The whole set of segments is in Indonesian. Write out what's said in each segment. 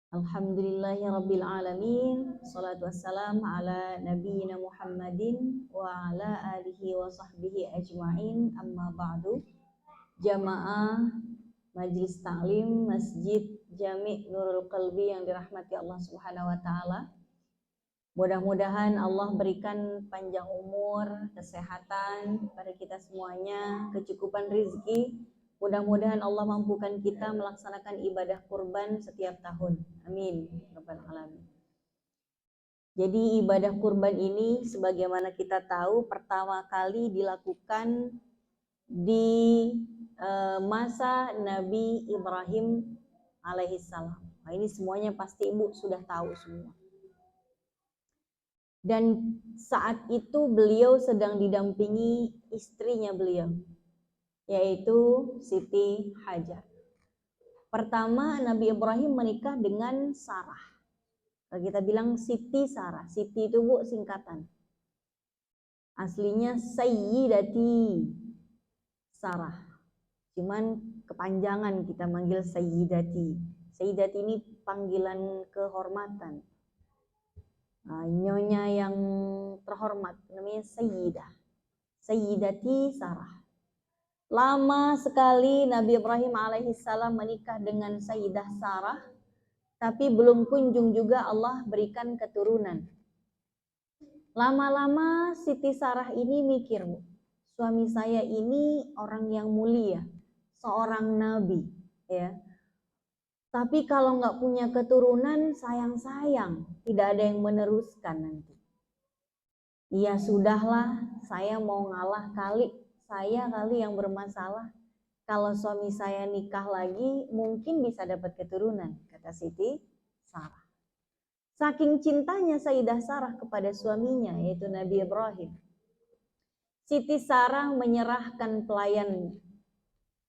Alhamdulillahirabbil alamin. Shalatu wassalam ala nabiyyina Muhammadin wa ala alihi wa sahbihi ajmain. Amma ba'du. Jamaah Majelis Taklim Masjid Jami' Nurul Qalbi yang dirahmati Allah Subhanahu wa taala. Mudah-mudahan Allah berikan panjang umur, kesehatan pada kita semuanya, kecukupan rizki. Mudah-mudahan Allah mampukan kita melaksanakan ibadah kurban setiap tahun. Amin. Rabbal alamin. Jadi ibadah kurban ini sebagaimana kita tahu pertama kali dilakukan di masa Nabi Ibrahim alaihissalam. Nah, ini semuanya pasti Ibu sudah tahu semua. Dan saat itu beliau sedang didampingi istrinya beliau, yaitu Siti Hajar. Pertama, Nabi Ibrahim menikah dengan Sarah. Kalau kita bilang Siti Sarah, Siti itu Bu singkatan. Aslinya Sayyidati Sarah. Cuman kepanjangan kita manggil Sayyidati. Sayyidati ini panggilan kehormatan. Nyonya yang terhormat namanya Sayyidah. Sayyidati Sarah. Lama sekali Nabi Ibrahim alaihissalam menikah dengan Sayyidah Sarah, tapi belum kunjung juga Allah berikan keturunan. Lama-lama Siti Sarah ini mikir, suami saya ini orang yang mulia, seorang nabi, ya. Tapi kalau nggak punya keturunan, sayang-sayang, tidak ada yang meneruskan nanti. Ya sudahlah, saya mau ngalah kali. Saya kali yang bermasalah. Kalau suami saya nikah lagi, mungkin bisa dapat keturunan, kata Siti Sarah. Saking cintanya Sayyidah Sarah kepada suaminya, yaitu Nabi Ibrahim. Siti Sarah menyerahkan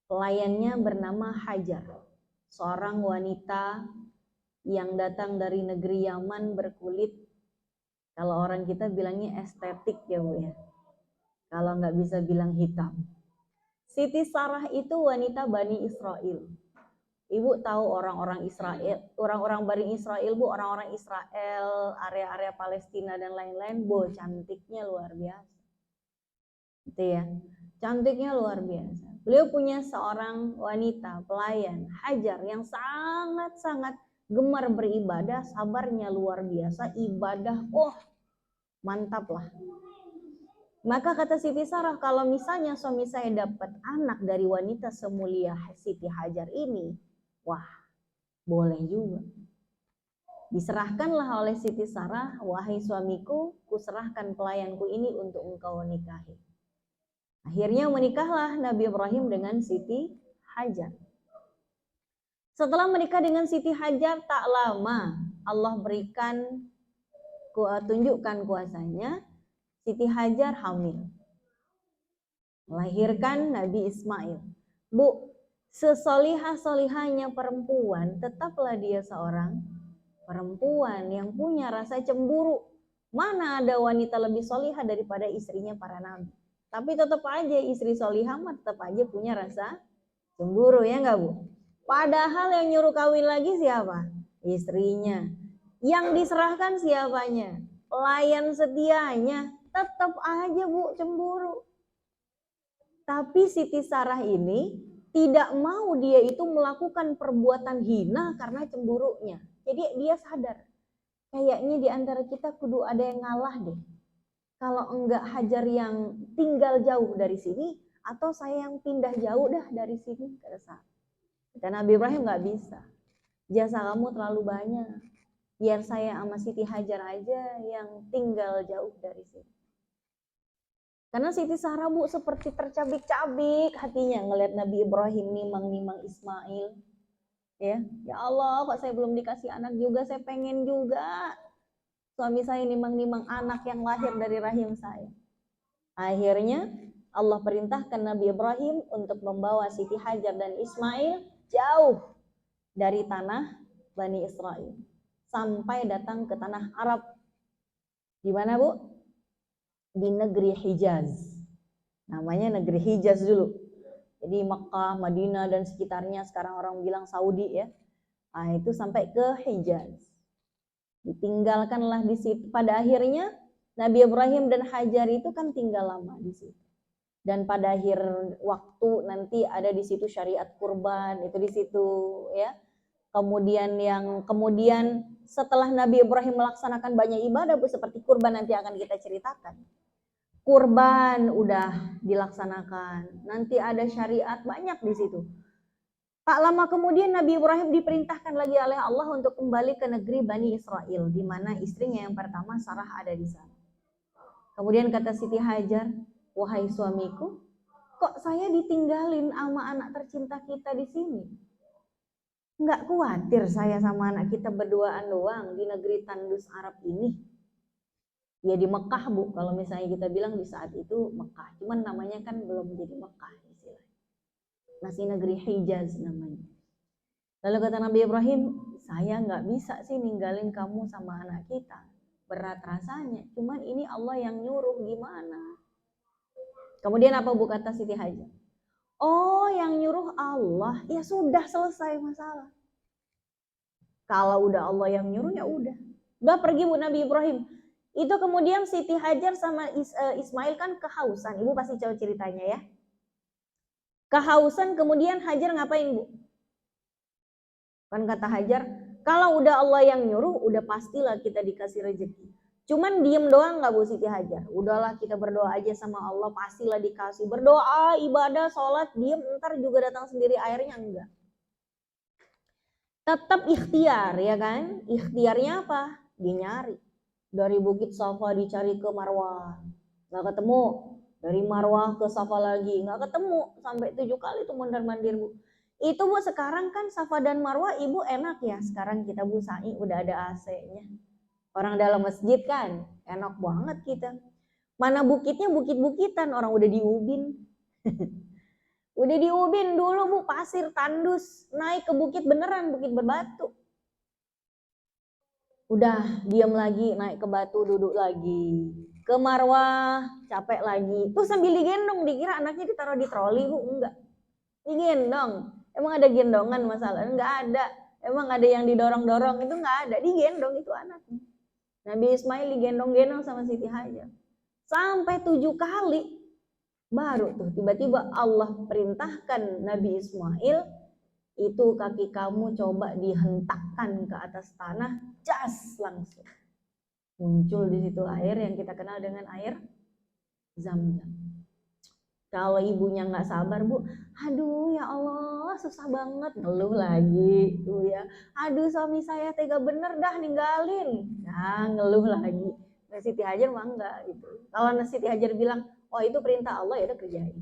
pelayannya bernama Hajar. Seorang wanita yang datang dari negeri Yaman berkulit, kalau orang kita bilangnya estetik ya Bu ya. Kalau nggak bisa bilang hitam. Siti Sarah itu wanita Bani Israel. Ibu tahu orang-orang Israel, orang-orang Bani Israel Bu, orang-orang Israel, area-area Palestina dan lain-lain, Bu, cantiknya luar biasa. Gitu ya. Cantiknya luar biasa. Beliau punya seorang wanita pelayan, Hajar, yang sangat-sangat gemar beribadah, sabarnya luar biasa, ibadah, mantap lah. Maka kata Siti Sarah, kalau misalnya suami saya dapat anak dari wanita semulia Siti Hajar ini, wah, boleh juga. Diserahkanlah oleh Siti Sarah, wahai suamiku, kuserahkan pelayanku ini untuk engkau nikahi. Akhirnya menikahlah Nabi Ibrahim dengan Siti Hajar. Setelah menikah dengan Siti Hajar, tak lama Allah tunjukkan kuasanya. Siti Hajar hamil, melahirkan Nabi Ismail. Bu, sesolihah-solihahnya perempuan, tetaplah dia seorang perempuan yang punya rasa cemburu. Mana ada wanita lebih solihah daripada istrinya para nabi. Tapi tetap aja istri solihah tetap aja punya rasa cemburu, ya enggak Bu? Padahal yang nyuruh kawin lagi siapa? Istrinya. Yang diserahkan siapanya? Pelayan setianya. Tetap aja Bu cemburu. Tapi Siti Sarah ini tidak mau dia itu melakukan perbuatan hina karena cemburunya. Jadi dia sadar, kayaknya di antara kita kudu ada yang ngalah deh. Kalau enggak Hajar yang tinggal jauh dari sini, atau saya yang pindah jauh dah dari sini. Kata Nabi Ibrahim, nggak bisa. Jasa kamu terlalu banyak. Biar saya sama Siti Hajar aja yang tinggal jauh dari sini. Karena Siti Sarah Bu seperti tercabik-cabik hatinya ngelihat Nabi Ibrahim nimang-nimang Ismail. Ya Allah, kok saya belum dikasih anak juga, saya pengen juga. Suami saya nimang-nimang anak yang lahir dari rahim saya. Akhirnya Allah perintahkan Nabi Ibrahim untuk membawa Siti Hajar dan Ismail jauh dari tanah Bani Israel sampai datang ke tanah Arab. Di mana Bu? Di negeri Hijaz. Namanya negeri Hijaz dulu. Jadi Makkah, Madinah dan sekitarnya, sekarang orang bilang Saudi ya. Nah, itu sampai ke Hijaz. Ditinggalkanlah di situ. Pada akhirnya Nabi Ibrahim dan Hajar itu kan tinggal lama di situ. Dan pada akhir waktu nanti ada di situ syariat kurban, itu di situ ya. Kemudian setelah Nabi Ibrahim melaksanakan banyak ibadah seperti kurban nanti akan kita ceritakan. Kurban udah dilaksanakan. Nanti ada syariat banyak di situ. Tak lama kemudian Nabi Ibrahim diperintahkan lagi oleh Allah untuk kembali ke negeri Bani Israel, di mana istrinya yang pertama Sarah ada di sana. Kemudian kata Siti Hajar, wahai suamiku, kok saya ditinggalin sama anak tercinta kita di sini? Nggak khawatir saya sama anak kita berduaan doang di negeri tandus Arab ini. Ya di Mekah Bu, kalau misalnya kita bilang di saat itu Mekah, cuman namanya kan belum jadi Mekah istilahnya. Masih negeri Hijaz namanya. Lalu kata Nabi Ibrahim, saya nggak bisa sih ninggalin kamu sama anak kita. Berat rasanya, cuman ini Allah yang nyuruh, gimana? Kemudian apa Bu kata Siti Hajar? Oh, yang nyuruh Allah, ya sudah selesai masalah. Kalau udah Allah yang nyuruh ya udah. Udah pergi Bu Nabi Ibrahim. Itu kemudian Siti Hajar sama Ismail kan kehausan. Ibu pasti tahu ceritanya ya. Kehausan, kemudian Hajar ngapain Bu? Kan kata Hajar, kalau udah Allah yang nyuruh, udah pastilah kita dikasih rezeki. Cuman diem doang gak Bu Siti Hajar? Udahlah kita berdoa aja sama Allah, pastilah dikasih. Berdoa, ibadah, sholat, diem, ntar juga datang sendiri airnya, enggak. Tetap ikhtiar ya kan? Ikhtiarnya apa? Dia nyari. Dari Bukit Safa dicari ke Marwah, gak ketemu. Dari Marwah ke Safa lagi, nggak ketemu. Sampai 7 kali tuh mondar-mandir Bu. Itu Bu sekarang kan Safa dan Marwah Ibu enak ya. Sekarang kita Bu Sa'i udah ada AC-nya. Orang dalam masjid kan, enak banget kita. Mana bukitnya bukit-bukitan, orang udah di Ubin. Udah di Ubin dulu Bu, pasir tandus. Naik ke bukit beneran, bukit berbatu. Udah diam lagi, naik ke batu, duduk lagi. Ke Marwah, capek lagi. Tuh sambil digendong, dikira anaknya ditaruh di troli Bu, enggak. Digendong. Emang ada gendongan masalah? Enggak ada. Emang ada yang didorong-dorong? Itu enggak ada. Digendong itu anaknya. Nabi Ismail digendong-gendong sama Siti Hajar. Sampai 7 kali. Baru tuh tiba-tiba Allah perintahkan Nabi Ismail, itu kaki kamu coba dihentakkan ke atas tanah, jas langsung. Muncul di situ air yang kita kenal dengan air Zam-Zam. Kalau ibunya nggak sabar Bu, aduh ya Allah susah banget, ngeluh lagi tuh ya. Aduh suami saya tega bener dah ninggalin, nah ngeluh lagi. Nah Siti Hajar mah enggak gitu. Kalau Siti Hajar bilang, oh itu perintah Allah ya udah kerjain.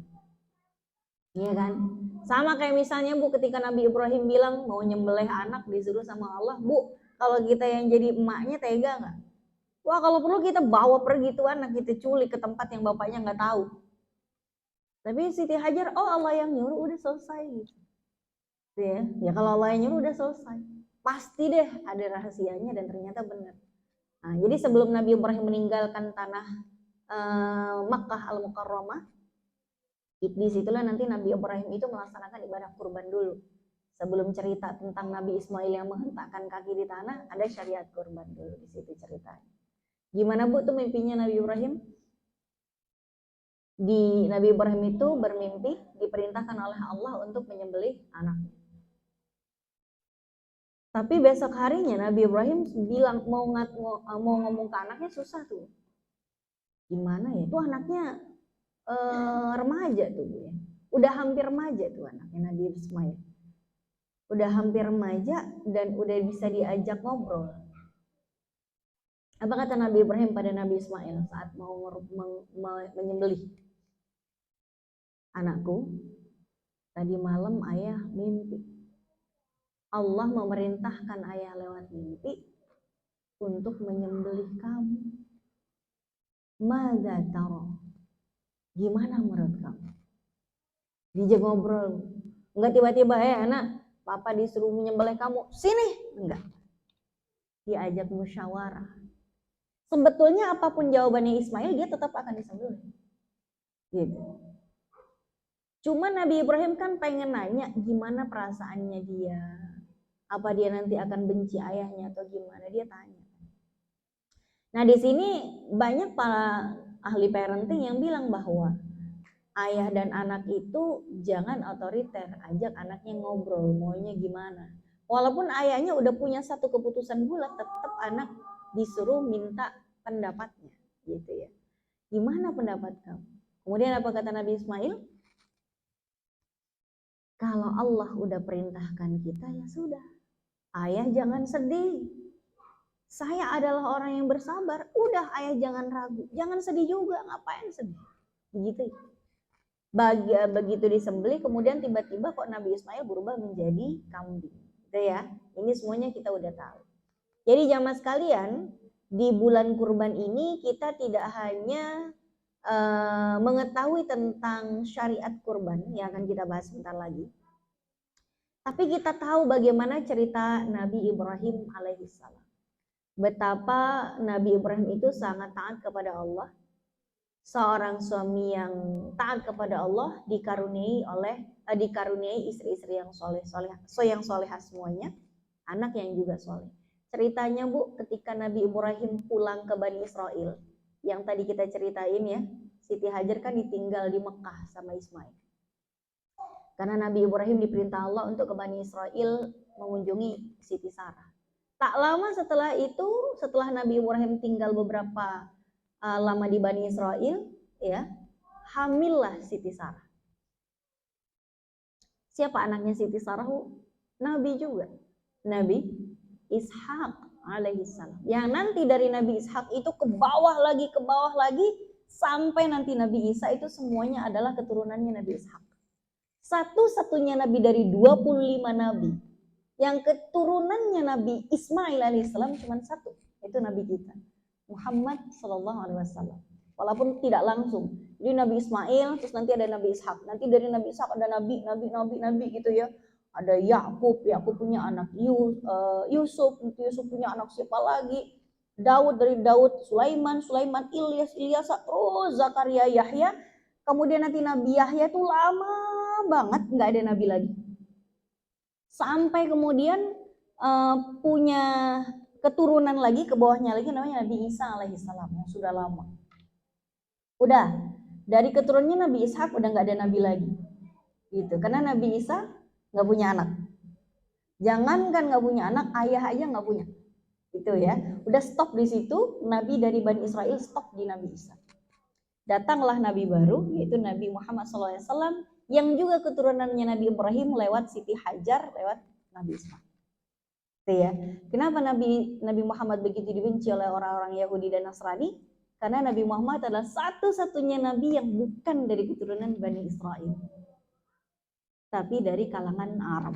Iya kan? Sama kayak misalnya Bu ketika Nabi Ibrahim bilang mau nyembelih anak disuruh sama Allah, Bu kalau kita yang jadi emaknya tega nggak? Wah kalau perlu kita bawa pergi tuh anak, kita culik ke tempat yang bapaknya nggak tahu. Tapi Siti Hajar, oh Allah yang nyuruh udah selesai gitu. Ya kalau Allah yang nyuruh udah selesai. Pasti deh ada rahasianya dan ternyata benar. Nah, jadi sebelum Nabi Ibrahim meninggalkan tanah Makkah Al-Mukarramah, di situlah nanti Nabi Ibrahim itu melaksanakan ibadah kurban dulu. Sebelum cerita tentang Nabi Ismail yang menghentakkan kaki di tanah, ada syariat kurban dulu di situ ceritanya. Gimana Bu tuh mimpinya Nabi Ibrahim? Nabi Ibrahim itu bermimpi diperintahkan oleh Allah untuk menyembelih anaknya. Tapi besok harinya Nabi Ibrahim bilang mau ngomong ke anaknya susah tuh. Gimana ya? Tuh anaknya remaja tuh Bu ya. Udah hampir remaja tuh anaknya Nabi Ismail. Udah hampir remaja dan udah bisa diajak ngobrol. Apa kata Nabi Ibrahim pada Nabi Ismail saat mau menyembelih? Anakku, tadi malam ayah mimpi. Allah memerintahkan ayah lewat mimpi untuk menyembelih kamu. Madza tara? Gimana menurut kamu? Dijak ngobrol. Enggak tiba-tiba anak, papa disuruh menyembelih kamu. Sini, enggak. Diajak musyawarah. Sebetulnya apapun jawabannya Ismail, dia tetap akan disembelih. Gitu. Cuma Nabi Ibrahim kan pengen nanya gimana perasaannya dia. Apa dia nanti akan benci ayahnya atau gimana? Dia tanya. Nah, di sini banyak para ahli parenting yang bilang bahwa ayah dan anak itu jangan otoriter, ajak anaknya ngobrol, maunya gimana. Walaupun ayahnya udah punya satu keputusan bulat, tetap anak disuruh minta pendapatnya, gitu ya. Gimana pendapat kamu? Kemudian apa kata Nabi Ismail? Kalau Allah udah perintahkan kita, ya sudah. Ayah jangan sedih. Saya adalah orang yang bersabar. Udah, ayah jangan ragu, jangan sedih juga. Ngapain sedih? Begitu. Begitu disembelih, kemudian tiba-tiba kok Nabi Ismail berubah menjadi kambing. Gitu ya. Ini semuanya kita udah tahu. Jadi jamaah sekalian, di bulan kurban ini kita tidak hanya mengetahui tentang syariat kurban yang akan kita bahas sebentar lagi, tapi kita tahu bagaimana cerita Nabi Ibrahim alaihissalam. Betapa Nabi Ibrahim itu sangat taat kepada Allah. Seorang suami yang taat kepada Allah dikaruniai istri-istri yang solehah semuanya, anak yang juga soleh. Ceritanya Bu, ketika Nabi Ibrahim pulang ke Bani Israel, yang tadi kita ceritain ya, Siti Hajar kan ditinggal di Mekah sama Ismail. Karena Nabi Ibrahim diperintah Allah untuk ke Bani Israel mengunjungi Siti Sarah. Tak lama setelah itu, setelah Nabi Ibrahim tinggal beberapa lama di Bani Israel, ya, hamillah Siti Sarah. Siapa anaknya Siti Sarah? Nabi juga, Nabi Ishak alaihissalam. Yang nanti dari Nabi Ishak itu ke bawah lagi, sampai nanti Nabi Isa itu semuanya adalah keturunannya Nabi Ishak. Satu-satunya Nabi dari 25 Nabi yang keturunannya Nabi Ismail alaihissalam cuma satu, itu Nabi kita, Muhammad sallallahu alaihi wasallam. Walaupun tidak langsung. Jadi Nabi Ismail, terus nanti ada Nabi Ishak. Nanti dari Nabi Ishak ada nabi gitu ya. Ada Yakub punya anak Yusuf punya anak siapa lagi? Daud, dari Daud, Sulaiman, Ilyas, terus Zakaria, Yahya. Kemudian nanti Nabi Yahya itu lama banget nggak ada nabi lagi. Sampai kemudian punya keturunan lagi, ke bawahnya lagi namanya Nabi Isa alaihissalam yang sudah lama. Udah, dari keturunannya Nabi Ishak udah nggak ada nabi lagi, gitu. Karena Nabi Isa nggak punya anak. Jangankan nggak punya anak, ayah aja nggak punya, gitu ya. Udah stop di situ. Nabi dari Bani Israel stop di Nabi Isa. Datanglah nabi baru, yaitu Nabi Muhammad SAW, yang juga keturunannya Nabi Ibrahim lewat Siti Hajar, lewat Nabi Ismail. Gitu ya. Kenapa Nabi Muhammad begitu dibenci oleh orang-orang Yahudi dan Nasrani? Karena Nabi Muhammad adalah satu-satunya nabi yang bukan dari keturunan Bani Israel, tapi dari kalangan Arab.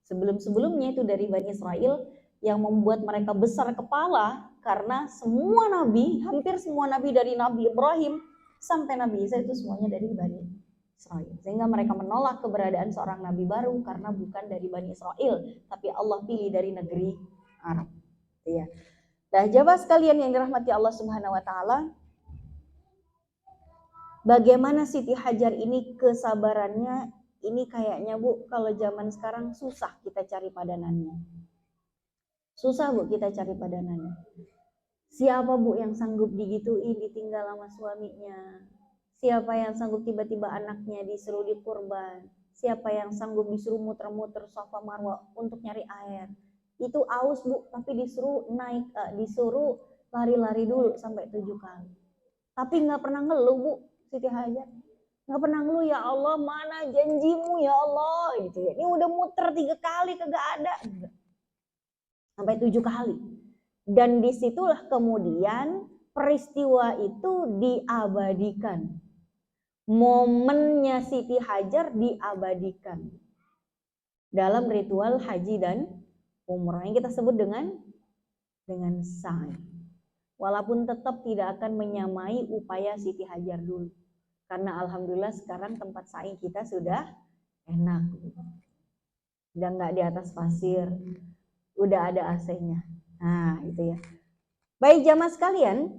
Sebelum-sebelumnya itu dari Bani Israel, yang membuat mereka besar kepala karena semua nabi, hampir semua nabi dari Nabi Ibrahim sampai Nabi Isa itu semuanya dari Bani Israel. Sehingga mereka menolak keberadaan seorang nabi baru karena bukan dari Bani Israel, tapi Allah pilih dari negeri Arab. Ya. Nah, jamaah sekalian yang dirahmati Allah Subhanahu wa taala, bagaimana Siti Hajar ini kesabarannya ini kayaknya Bu, kalau zaman sekarang susah kita cari padanannya. Susah Bu kita cari padanannya. Siapa Bu yang sanggup digituin, ditinggal sama suaminya? Siapa yang sanggup tiba-tiba anaknya disuruh dikurban? Siapa yang sanggup disuruh muter-muter Safa Marwa untuk nyari air? Itu aus Bu, tapi disuruh disuruh lari-lari dulu sampai 7 kali. Tapi nggak pernah ngeluh Bu, Siti Hajar. Nggak pernah ngeluh, ya Allah mana janjimu ya Allah, gitu ya. Ini udah muter 3 kali kagak ada. Sampai 7 kali. Dan disitulah kemudian peristiwa itu diabadikan. Momennya Siti Hajar diabadikan dalam ritual haji dan umrah yang kita sebut dengan sa'i. Walaupun tetap tidak akan menyamai upaya Siti Hajar dulu. Karena alhamdulillah sekarang tempat sa'i kita sudah enak. Udah nggak di atas pasir. Udah ada AC-nya. Nah, itu ya. Baik jamaah sekalian,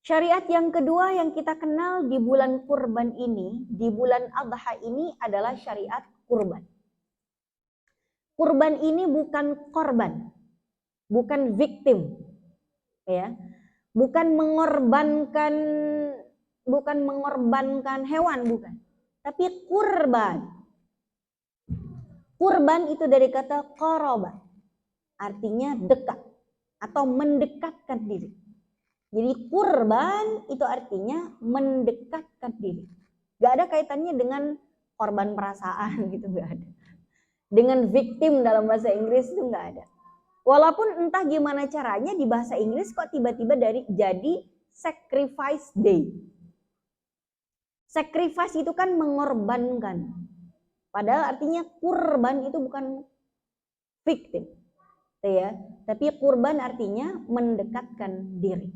syariat yang kedua yang kita kenal di bulan kurban ini, di bulan Adha ini adalah syariat kurban. Kurban ini bukan korban, bukan victim, ya, bukan mengorbankan hewan, bukan, tapi kurban. Kurban itu dari kata qarabat, artinya dekat atau mendekatkan diri. Jadi kurban itu artinya mendekatkan diri. Gak ada kaitannya dengan korban perasaan gitu, gak ada. Dengan victim dalam bahasa Inggris itu gak ada. Walaupun entah gimana caranya di bahasa Inggris kok tiba-tiba jadi sacrifice day. Sacrifice itu kan mengorbankan. Padahal artinya kurban itu bukan victim, ya. Tapi kurban artinya mendekatkan diri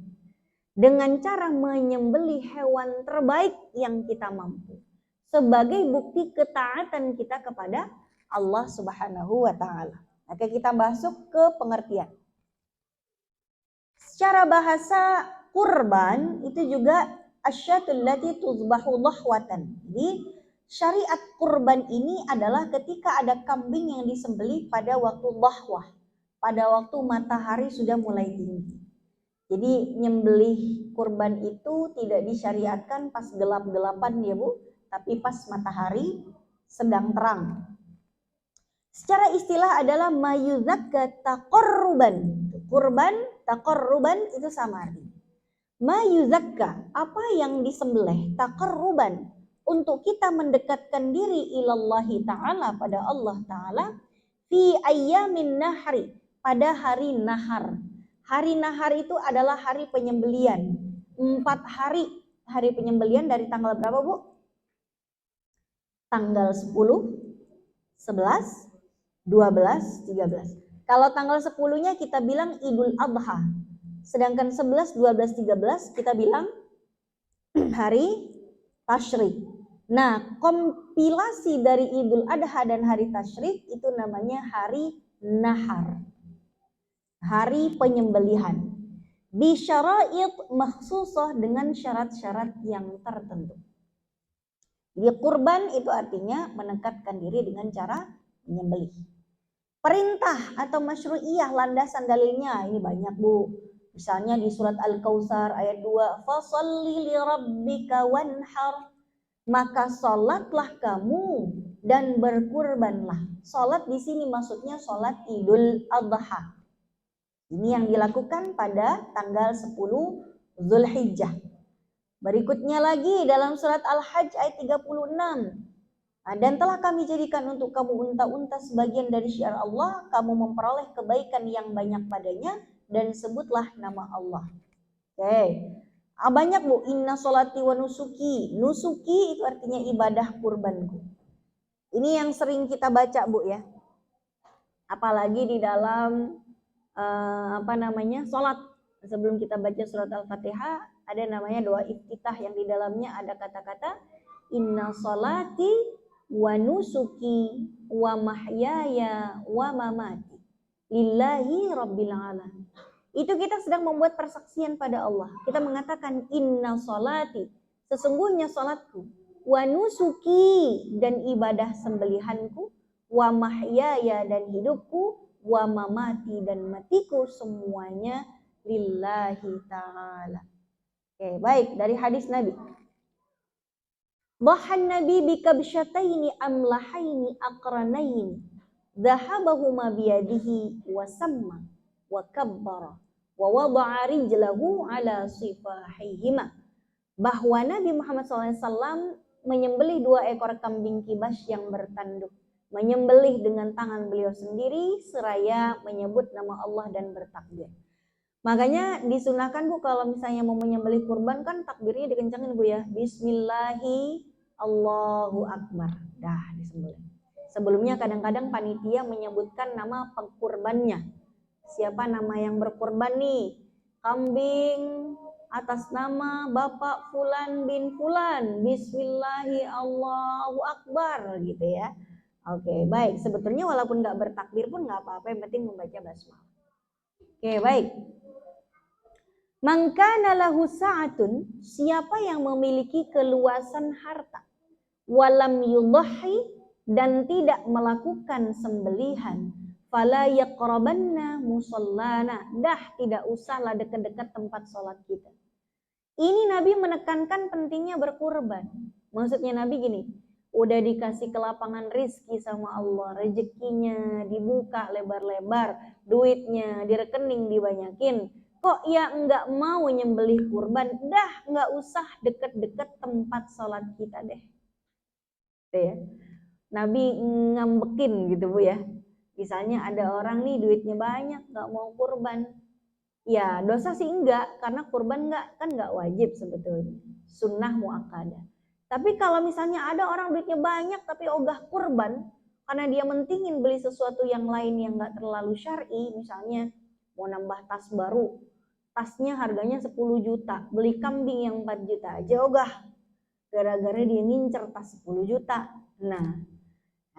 dengan cara menyembelih hewan terbaik yang kita mampu sebagai bukti ketaatan kita kepada Allah Subhanahu wa taala. Oke, kita masuk ke pengertian. Secara bahasa kurban itu juga asyatul lati tuzbahu dhahwatan. Jadi syariat kurban ini adalah ketika ada kambing yang disembelih pada waktu dhahwah, pada waktu matahari sudah mulai tinggi. Jadi nyembelih kurban itu tidak disyariatkan pas gelap-gelapan ya Bu, tapi pas matahari sedang terang. Secara istilah adalah mayuzakka taqarruban. Kurban, taqarruban itu sama artinya. Mayuzakka, apa yang disembelih, taqarruban, untuk kita mendekatkan diri ilallahi ta'ala, pada Allah ta'ala, fi ayyamin nahri, pada hari nahar. Hari nahar itu adalah hari penyembelian. 4 hari penyembelian dari tanggal berapa Bu? Tanggal 10, 11, 12, 13. Kalau tanggal 10-nya kita bilang Idul Adha. Sedangkan 11, 12, 13 kita bilang hari Tasyrik. Nah, kompilasi dari Idul Adha dan hari Tasyrik itu namanya hari Nahar. Hari penyembelihan. Bisyara'id makhsusah, dengan syarat-syarat yang tertentu. Jadi kurban itu artinya mendekatkan diri dengan cara menyembelih. Perintah atau masyru'iyah, landasan dalilnya ini banyak Bu. Misalnya di surat Al-Kautsar ayat 2, fasholli lirabbika wanhar, maka salatlah kamu dan berkurbanlah. Salat di sini maksudnya salat Idul Adha. Ini yang dilakukan pada tanggal 10 Zulhijjah. Berikutnya lagi dalam surat Al-Hajj ayat 36. Dan telah kami jadikan untuk kamu unta-unta sebagian dari syiar Allah, kamu memperoleh kebaikan yang banyak padanya, dan sebutlah nama Allah. Oke. Banyak Bu, inna sholati wa nusuki. Nusuki itu artinya ibadah kurbanku. Ini yang sering kita baca Bu ya. Apalagi di dalam sholat. Sebelum kita baca surat Al-Fatihah, ada namanya doa iftitah yang di dalamnya ada kata-kata inna sholati wa nusuki wa mahyaya wa mamati lillahi rabbil alamin. Itu kita sedang membuat persaksian pada Allah. Kita mengatakan inna sholati, sesungguhnya salatku, wa nusuki, dan ibadah sembelihanku, wa mahyaya, dan hidupku, wa mamati, dan matiku, semuanya lillahi ta'ala. Oke, baik, dari hadis Nabi. Dhahan Nabi bikabsyataini amlahaini aqranaini dhahabahuma biyadihi wa samma wa kabbara wa wada'a rijlahu ala sifahihima. Bahwa Nabi Muhammad SAW menyembelih 2 ekor kambing kibas yang bertanduk, menyembelih dengan tangan beliau sendiri seraya menyebut nama Allah dan bertakbir. Makanya disunahkan Bu kalau misalnya mau menyembelih kurban kan takbirnya dikencangin Bu ya. Bismillahi Allahu Akbar. Dah disembelih. Sebelumnya kadang-kadang panitia menyebutkan nama pengkurbannya. Siapa nama yang berkurban nih? Kambing atas nama Bapak Fulan bin Fulan. Bismillahi Allahu Akbar gitu ya. Oke, baik. Sebetulnya walaupun nggak bertakbir pun nggak apa-apa, yang penting membaca basmalah. Oke, baik. Man kana lahu sa'atun, siapa yang memiliki keluasan harta, walam yudhahi, dan tidak melakukan sembelihan, fala yaqrabanna musallana, dah tidak usahlah dekat-dekat tempat sholat kita. Ini Nabi menekankan pentingnya berkurban. Maksudnya Nabi gini, udah dikasih kelapangan rizki sama Allah, rezekinya dibuka lebar-lebar, duitnya di rekening dibanyakin, kok ya enggak mau nyembelih kurban, dah enggak usah deket-deket tempat sholat kita deh. Ya. Nabi ngambekin gitu Bu ya. Misalnya ada orang nih duitnya banyak enggak mau kurban. Ya dosa sih enggak, karena kurban enggak wajib sebetulnya. Sunnah muakkadah. Tapi kalau misalnya ada orang duitnya banyak tapi ogah kurban, karena dia mentingin beli sesuatu yang lain yang enggak terlalu syar'i, misalnya mau nambah tas baru, tasnya harganya 10 juta, beli kambing yang 4 juta aja ogah. Gara-gara dia ngincer tas 10 juta. Nah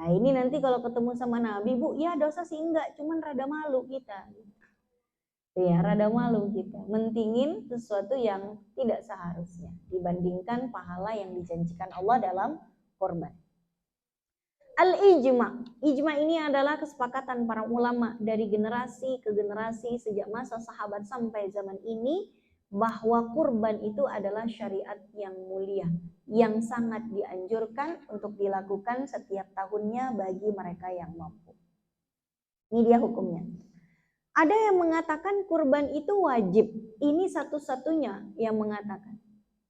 ini nanti kalau ketemu sama Nabi, Bu, ya dosa sih enggak, cuman rada malu kita. Ya, rada malu kita. Mentingin sesuatu yang tidak seharusnya dibandingkan pahala yang dijanjikan Allah dalam korban. Al-ijma. Ijma ini adalah kesepakatan para ulama dari generasi ke generasi sejak masa sahabat sampai zaman ini, bahwa kurban itu adalah syariat yang mulia, yang sangat dianjurkan untuk dilakukan setiap tahunnya bagi mereka yang mampu. Ini dia hukumnya. Ada yang mengatakan kurban itu wajib. Ini satu-satunya yang mengatakan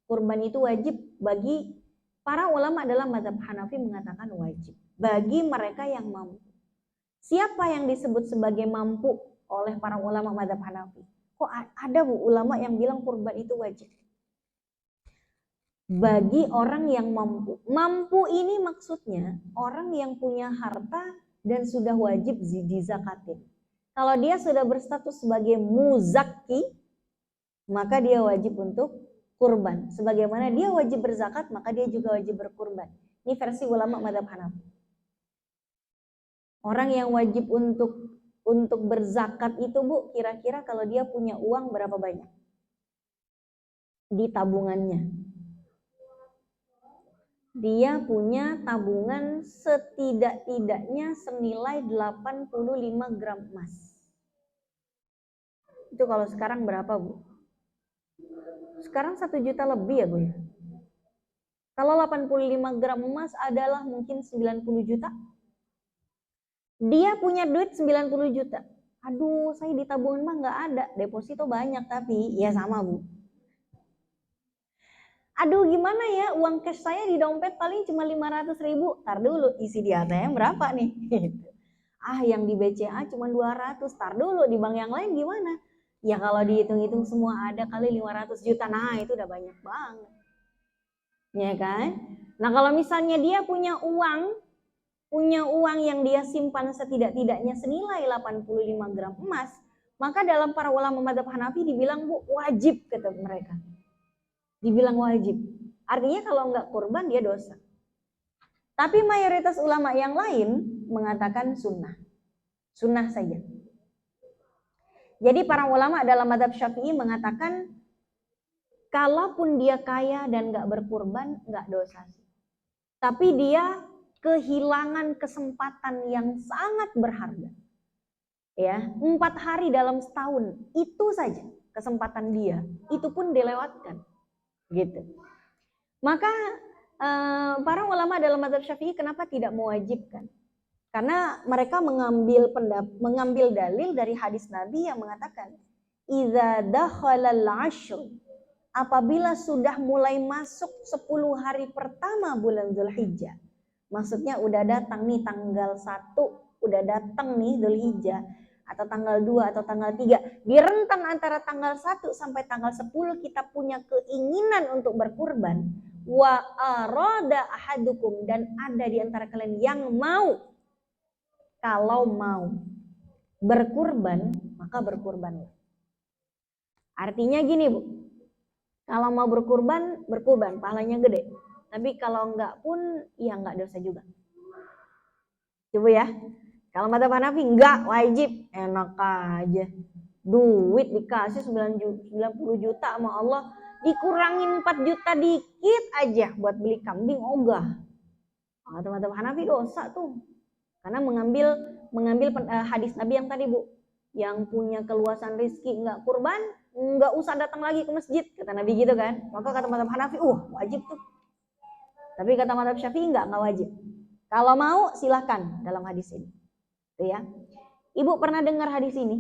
kurban itu wajib bagi para ulama dalam mazhab Hanafi, mengatakan wajib bagi mereka yang mampu. Siapa yang disebut sebagai mampu oleh para ulama mazhab Hanafi? Kok ada Bu ulama yang bilang kurban itu wajib? Bagi orang yang mampu. Mampu ini maksudnya orang yang punya harta dan sudah wajib dizakatin. Kalau dia sudah berstatus sebagai muzakki, maka dia wajib untuk kurban. Sebagaimana dia wajib berzakat, maka dia juga wajib berkurban. Ini versi ulama mazhab Hanafi. Orang yang wajib untuk berzakat itu Bu, kira-kira kalau dia punya uang berapa banyak di tabungannya? Dia punya tabungan setidak-tidaknya senilai 85 gram emas. Itu kalau sekarang berapa Bu? Sekarang 1 juta lebih ya Bu ya. Kalau 85 gram emas adalah mungkin 90 juta. Dia punya duit 90 juta. Aduh, saya di tabungan mah nggak ada, deposito banyak tapi ya sama Bu. Aduh gimana ya, uang cash saya di dompet paling cuma 500 ribu. Tar dulu, isi di ATM berapa nih? Yang di BCA cuma 200. Tar dulu, di bank yang lain gimana? Ya kalau dihitung-hitung semua ada kali 500 juta. Nah itu udah banyak banget. Ya kan? Nah kalau misalnya dia punya uang yang dia simpan setidak-tidaknya senilai 85 gram emas, maka dalam para ulama mazhab Hanafi dibilang Bu, wajib kata mereka. Dibilang wajib. Artinya kalau enggak kurban dia dosa. Tapi mayoritas ulama yang lain mengatakan sunnah. Sunnah saja. Jadi para ulama dalam mazhab Syafi'i mengatakan kalaupun dia kaya dan enggak berkurban, enggak dosa sih. Tapi dia kehilangan kesempatan yang sangat berharga. Ya, 4 hari dalam setahun, itu saja kesempatan dia. Itu pun dilewatkan. Gitu. Maka para ulama dalam mazhab Syafi'i kenapa tidak mewajibkan? Karena mereka mengambil dalil dari hadis Nabi yang mengatakan idza dakhalal 'ashr, apabila sudah mulai masuk 10 hari pertama bulan Dzulhijjah. Maksudnya udah datang nih tanggal 1, udah datang nih Dzulhijjah, atau tanggal 2 atau tanggal 3, di rentang antara tanggal 1 sampai tanggal 10 kita punya keinginan untuk berkurban. Wa arada ahadukum, dan ada di antara kalian yang mau, kalau mau berkurban maka berkurbanlah. Artinya gini Bu, kalau mau berkurban pahalanya gede. Tapi kalau enggak pun ya enggak dosa juga. Coba ya. Kalau mazhab Hanafi enggak wajib, enak aja. Duit dikasih 90 juta sama Allah, dikurangin 4 juta dikit aja buat beli kambing ogah. Mazhab Hanafi dosa tuh. Karena mengambil mengambil hadis Nabi yang tadi Bu, yang punya keluasan rezeki nggak kurban, nggak usah datang lagi ke masjid, kata Nabi gitu kan. Maka kata mazhab Hanafi, wajib tuh. Tapi kata mazhab Syafi'i nggak wajib. Kalau mau silahkan dalam hadis ini. Tuh ya. Ibu pernah dengar hadis ini?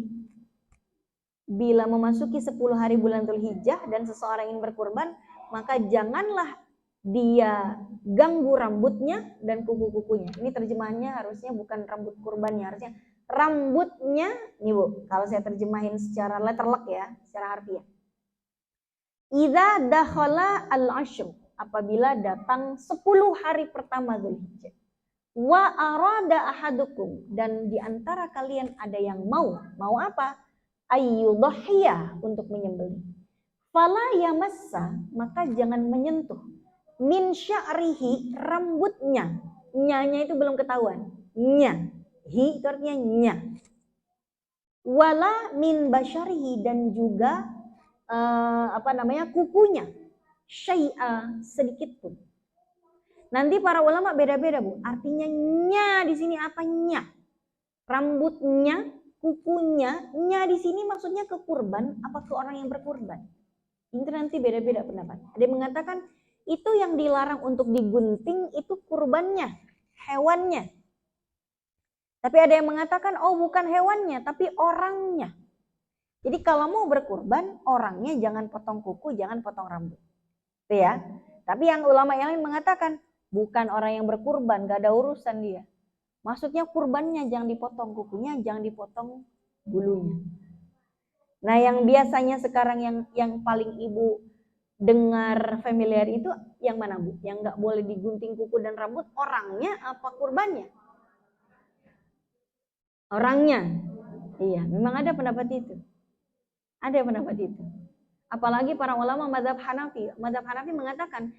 Bila memasuki 10 hari bulan Dzulhijjah dan seseorang ingin berkurban, maka janganlah dia ganggu rambutnya dan kuku-kukunya. Ini terjemahannya harusnya bukan rambut kurbannya, harusnya rambutnya. Nih Bu, kalau saya terjemahin secara letterlock ya, secara harfiah. Idza dakhala al-ashr, apabila datang 10 hari pertama Dzulhijjah. Wa arada ahadukum, dan di antara kalian ada yang mau apa? Ayyudhiyah, untuk menyembelih. Fala yamassa, maka jangan menyentuh min sya'rihi, rambutnya. Nyanya itu belum ketahuan. Nya. Hi itu artinya nya. Wala min basyarihi, dan juga kukunya. Syai'a, sedikit pun. Nanti para ulama beda-beda Bu. Artinya nya di sini apa nya? Rambutnya, kukunya, nya di sini maksudnya ke kurban apa ke orang yang berkurban? Itu nanti beda-beda pendapat. Ada yang mengatakan itu yang dilarang untuk digunting itu kurbannya, hewannya. Tapi ada yang mengatakan bukan hewannya tapi orangnya. Jadi kalau mau berkurban, orangnya jangan potong kuku, jangan potong rambut. Itu ya. Tapi yang ulama yang lain mengatakan bukan orang yang berkurban, gak ada urusan dia. Maksudnya kurbannya jangan dipotong kukunya, jangan dipotong bulunya. Nah, yang biasanya sekarang yang paling Ibu dengar familiar itu yang mana Bu? Yang nggak boleh digunting kuku dan rambut, orangnya apa kurbannya? Orangnya. Iya, memang ada pendapat itu. Ada pendapat itu. Apalagi para ulama mazhab Hanafi. Mazhab Hanafi mengatakan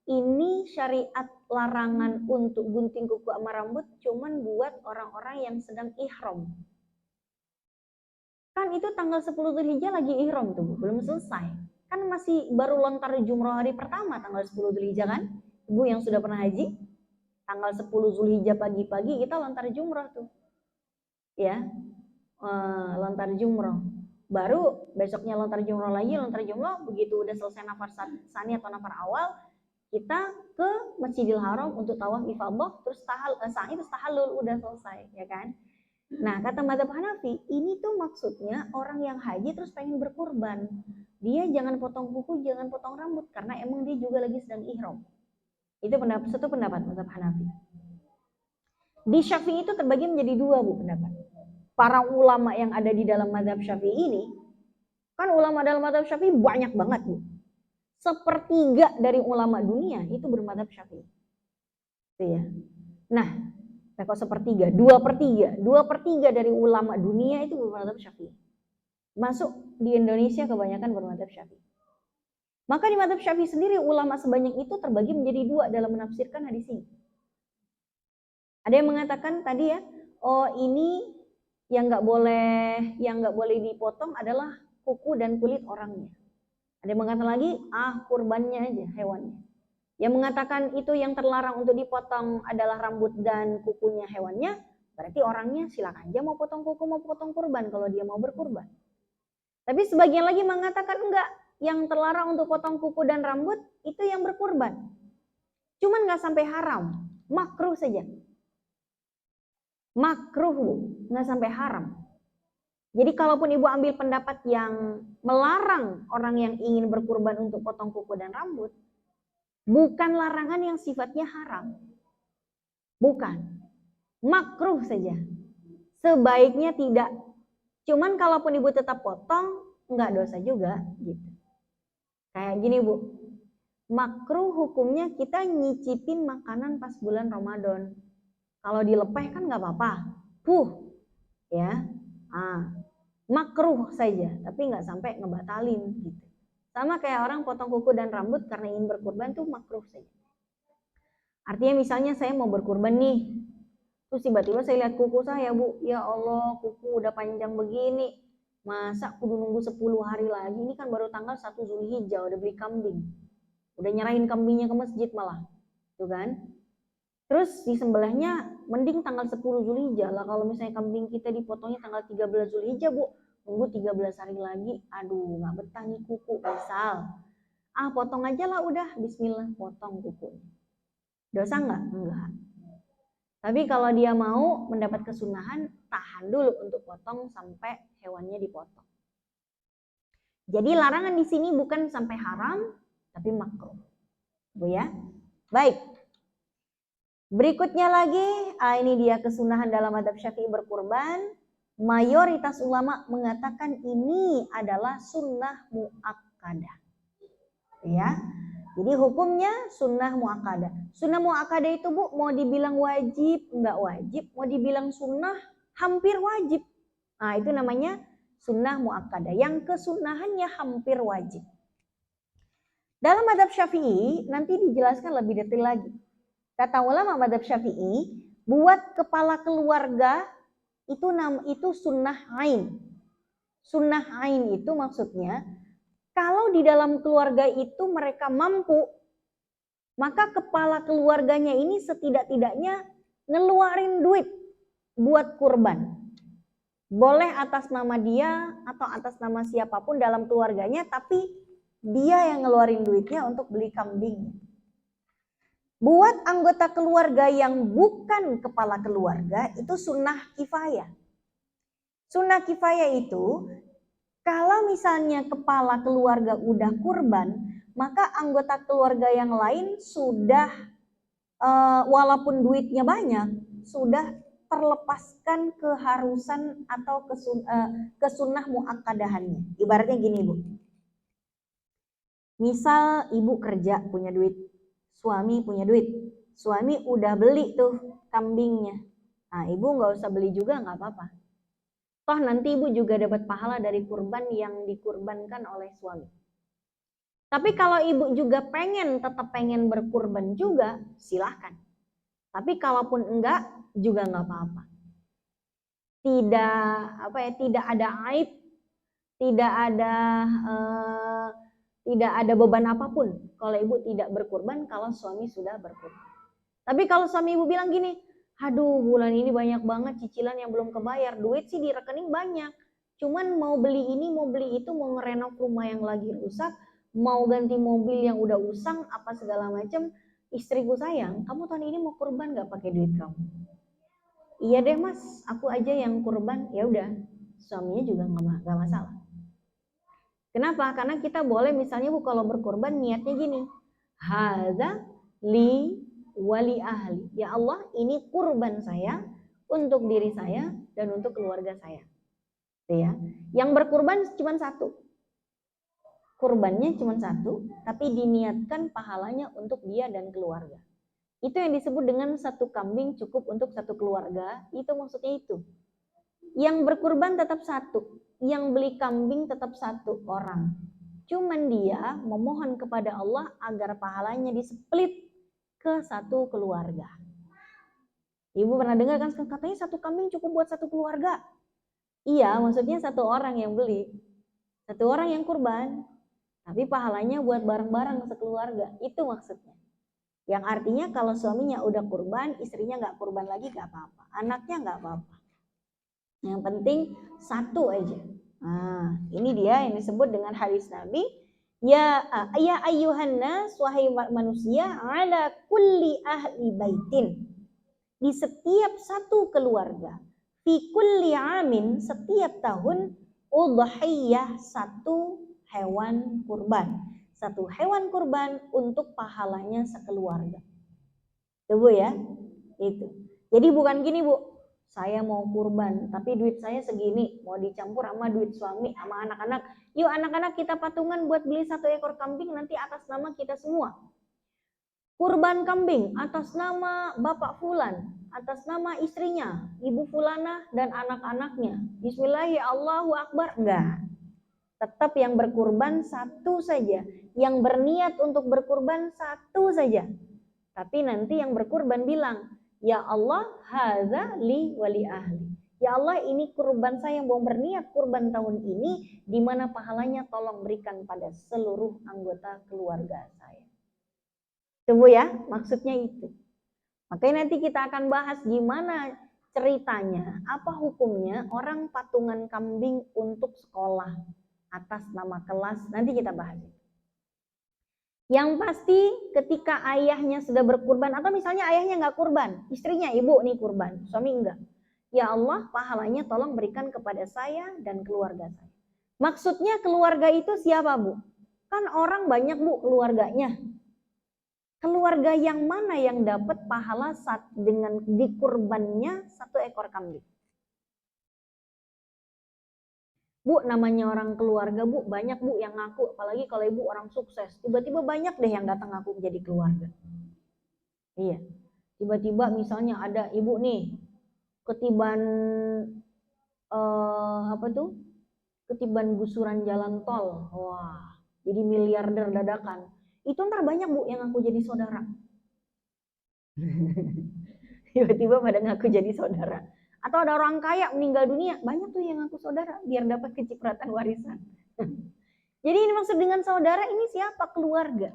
ini syariat larangan untuk gunting kuku sama rambut cuman buat orang-orang yang sedang ihram. Kan itu tanggal 10 Dzulhijjah lagi ihram tuh, belum selesai. Kan masih baru lontar jumroh hari pertama tanggal 10 Dzulhijjah kan? Ibu yang sudah pernah haji, tanggal 10 Dzulhijjah pagi-pagi kita lontar jumroh tuh. Ya. Lontar jumroh. Baru besoknya lontar jumroh lagi, begitu udah selesai nafar sani atau nafar awal, kita ke Masjidil Haram untuk tawaf ifadah, terus sa'i terus tahallul, udah selesai, ya kan? Nah, kata mazhab Hanafi, ini tuh maksudnya orang yang haji terus pengen berkurban. Dia jangan potong kuku, jangan potong rambut karena emang dia juga lagi sedang ihram. Itu satu pendapat mazhab Hanafi. Di Syafi'i itu terbagi menjadi dua Bu pendapat. Para ulama yang ada di dalam mazhab Syafi'i ini, kan ulama dalam mazhab Syafi'i banyak banget Bu. 1/3 dari ulama dunia itu bermadzhab Syafi'i. Itu ya. Nah, kok 1/3, 2/3 dari ulama dunia itu bermadzhab Syafi'i. Masuk di Indonesia kebanyakan bermadzhab Syafi'i. Maka di mazhab Syafi'i sendiri ulama sebanyak itu terbagi menjadi dua dalam menafsirkan hadis ini. Ada yang mengatakan tadi ya, ini yang nggak boleh dipotong adalah kuku dan kulit orangnya. Ada yang mengatakan lagi, kurbannya aja, hewannya. Yang mengatakan itu yang terlarang untuk dipotong adalah rambut dan kukunya hewannya, berarti orangnya silakan aja mau potong kuku, mau potong kurban kalau dia mau berkurban. Tapi sebagian lagi mengatakan enggak, yang terlarang untuk potong kuku dan rambut itu yang berkurban. Cuman nggak sampai haram, makruh saja. Makruh, nggak sampai haram. Jadi kalaupun Ibu ambil pendapat yang melarang orang yang ingin berkurban untuk potong kuku dan rambut, bukan larangan yang sifatnya haram. Bukan. Makruh saja. Sebaiknya tidak. Cuman kalaupun Ibu tetap potong, enggak dosa juga. Gitu. Kayak gini Bu, makruh hukumnya kita nyicipin makanan pas bulan Ramadan. Kalau dilepeh kan enggak apa-apa. Ya. Makruh saja, tapi nggak sampai ngebatalin gitu. Sama kayak orang potong kuku dan rambut karena ingin berkurban tuh makruh saja. Artinya misalnya saya mau berkurban nih, terus tiba-tiba saya lihat kuku saya Bu, ya Allah kuku udah panjang begini, masa kudu nunggu 10 hari lagi, ini kan baru tanggal 1 Dzulhijjah udah beli kambing, udah nyerahin kambingnya ke masjid malah, tuh kan? Terus disembelihnya mending tanggal 10 Zulhijjah lah. Kalau misalnya kambing kita dipotongnya tanggal 13 Zulhijjah, Bu, tunggu 13 hari lagi. Aduh, nggak betah nih kuku, misal. Potong aja lah udah, bismillah, potong kukunya. Dosa nggak? Enggak. Tapi kalau dia mau mendapat kesunahan, tahan dulu untuk potong sampai hewannya dipotong. Jadi larangan di sini bukan sampai haram, tapi makruh. Bu ya. Baik. Berikutnya lagi, ini dia kesunahan dalam mazhab Syafi'i berkurban. Mayoritas ulama mengatakan ini adalah sunnah muakkadah. Ya. Jadi hukumnya sunnah muakkadah. Sunnah muakkadah itu, Bu, mau dibilang wajib, enggak wajib, mau dibilang sunnah, hampir wajib. Nah, itu namanya sunnah muakkadah. Yang kesunahannya hampir wajib. Dalam mazhab Syafi'i nanti dijelaskan lebih detail lagi. Kata ulama mazhab Syafi'i, buat kepala keluarga itu sunnah ain. Sunnah ain itu maksudnya kalau di dalam keluarga itu mereka mampu, maka kepala keluarganya ini setidak-tidaknya ngeluarin duit buat kurban. Boleh atas nama dia atau atas nama siapapun dalam keluarganya, tapi dia yang ngeluarin duitnya untuk beli kambing. Buat anggota keluarga yang bukan kepala keluarga itu sunnah kifayah. Sunnah kifayah itu kalau misalnya kepala keluarga udah kurban, maka anggota keluarga yang lain sudah walaupun duitnya banyak, sudah terlepaskan keharusan atau kesunnah muakkadahannya. Ibaratnya gini, Bu. Misal ibu kerja punya duit, suami punya duit, suami udah beli tuh kambingnya. Nah, ibu nggak usah beli juga, nggak apa-apa. Toh nanti ibu juga dapat pahala dari kurban yang dikurbankan oleh suami. Tapi kalau ibu juga tetap pengen berkurban juga, silahkan. Tapi kalaupun enggak, juga nggak apa-apa. Tidak ada aib, tidak ada beban apapun kalau ibu tidak berkurban kalau suami sudah berkurban. Tapi kalau suami ibu bilang gini, aduh bulan ini banyak banget cicilan yang belum kebayar, duit sih di rekening banyak, cuman mau beli ini, mau beli itu, mau ngerenov rumah yang lagi rusak, mau ganti mobil yang udah usang, apa segala macam, istriku sayang, kamu tahun ini mau kurban gak pakai duit kamu? Iya deh mas, aku aja yang kurban. Ya udah, suaminya juga gak masalah. Kenapa? Karena kita boleh misalnya Bu kalau berkorban niatnya gini. Hadza li wali ahli. Ya Allah, ini kurban saya untuk diri saya dan untuk keluarga saya. Ya. Yang berkurban cuma satu. Kurbannya cuma satu, tapi diniatkan pahalanya untuk dia dan keluarga. Itu yang disebut dengan satu kambing cukup untuk satu keluarga. Itu maksudnya itu. Yang berkurban tetap satu, yang beli kambing tetap satu orang. Cuman dia memohon kepada Allah agar pahalanya displit ke satu keluarga. Ibu pernah dengar kan katanya satu kambing cukup buat satu keluarga? Iya, maksudnya satu orang yang beli, satu orang yang kurban, tapi pahalanya buat bareng-bareng sekeluarga. Itu maksudnya. Yang artinya kalau suaminya udah kurban, istrinya nggak kurban lagi nggak apa-apa, anaknya nggak apa-apa. Yang penting satu aja. Nah, ini dia yang disebut dengan hadis Nabi, ya ayyuhan nas, wahai manusia, ala kulli ahli baitin. Di setiap satu keluarga, fi kulli amin, setiap tahun, udhiyah, satu hewan kurban. Satu hewan kurban untuk pahalanya sekeluarga. Itu Bu ya, itu. Jadi bukan gini Bu, saya mau kurban, tapi duit saya segini, mau dicampur sama duit suami, sama anak-anak. Yuk anak-anak kita patungan buat beli 1 ekor kambing, nanti atas nama kita semua. Kurban kambing atas nama Bapak Fulan, atas nama istrinya, Ibu Fulana dan anak-anaknya. Bismillah ya Allahu Akbar. Enggak. Tetap yang berkurban satu saja. Yang berniat untuk berkurban satu saja. Tapi nanti yang berkurban bilang, ya Allah, hadza li wali ahli. Ya Allah, ini kurban saya yang mau berniat kurban tahun ini, di mana pahalanya tolong berikan pada seluruh anggota keluarga saya. Tunggu ya, maksudnya itu. Makanya nanti kita akan bahas gimana ceritanya, apa hukumnya orang patungan kambing untuk sekolah atas nama kelas. Nanti kita bahas. Yang pasti ketika ayahnya sudah berkurban, atau misalnya ayahnya nggak kurban, istrinya, ibu nih kurban, suami enggak. Ya Allah, pahalanya tolong berikan kepada saya dan keluarga saya. Maksudnya keluarga itu siapa, Bu? Kan orang banyak, Bu, keluarganya. Keluarga yang mana yang dapat pahala saat dengan dikurbannya 1 ekor kambing? Bu, namanya orang keluarga, Bu, banyak, Bu, yang ngaku, apalagi kalau ibu orang sukses, tiba-tiba banyak deh yang datang ngaku menjadi keluarga. Iya, tiba-tiba misalnya ada ibu nih, ketiban ketiban gusuran jalan tol, wah, jadi miliarder dadakan. Itu ntar banyak, Bu, yang ngaku jadi saudara. Tiba-tiba pada ngaku jadi saudara. Atau ada orang kaya meninggal dunia, banyak tuh yang ngaku saudara biar dapat kecipratan warisan. Jadi ini maksud dengan saudara ini siapa? Keluarga.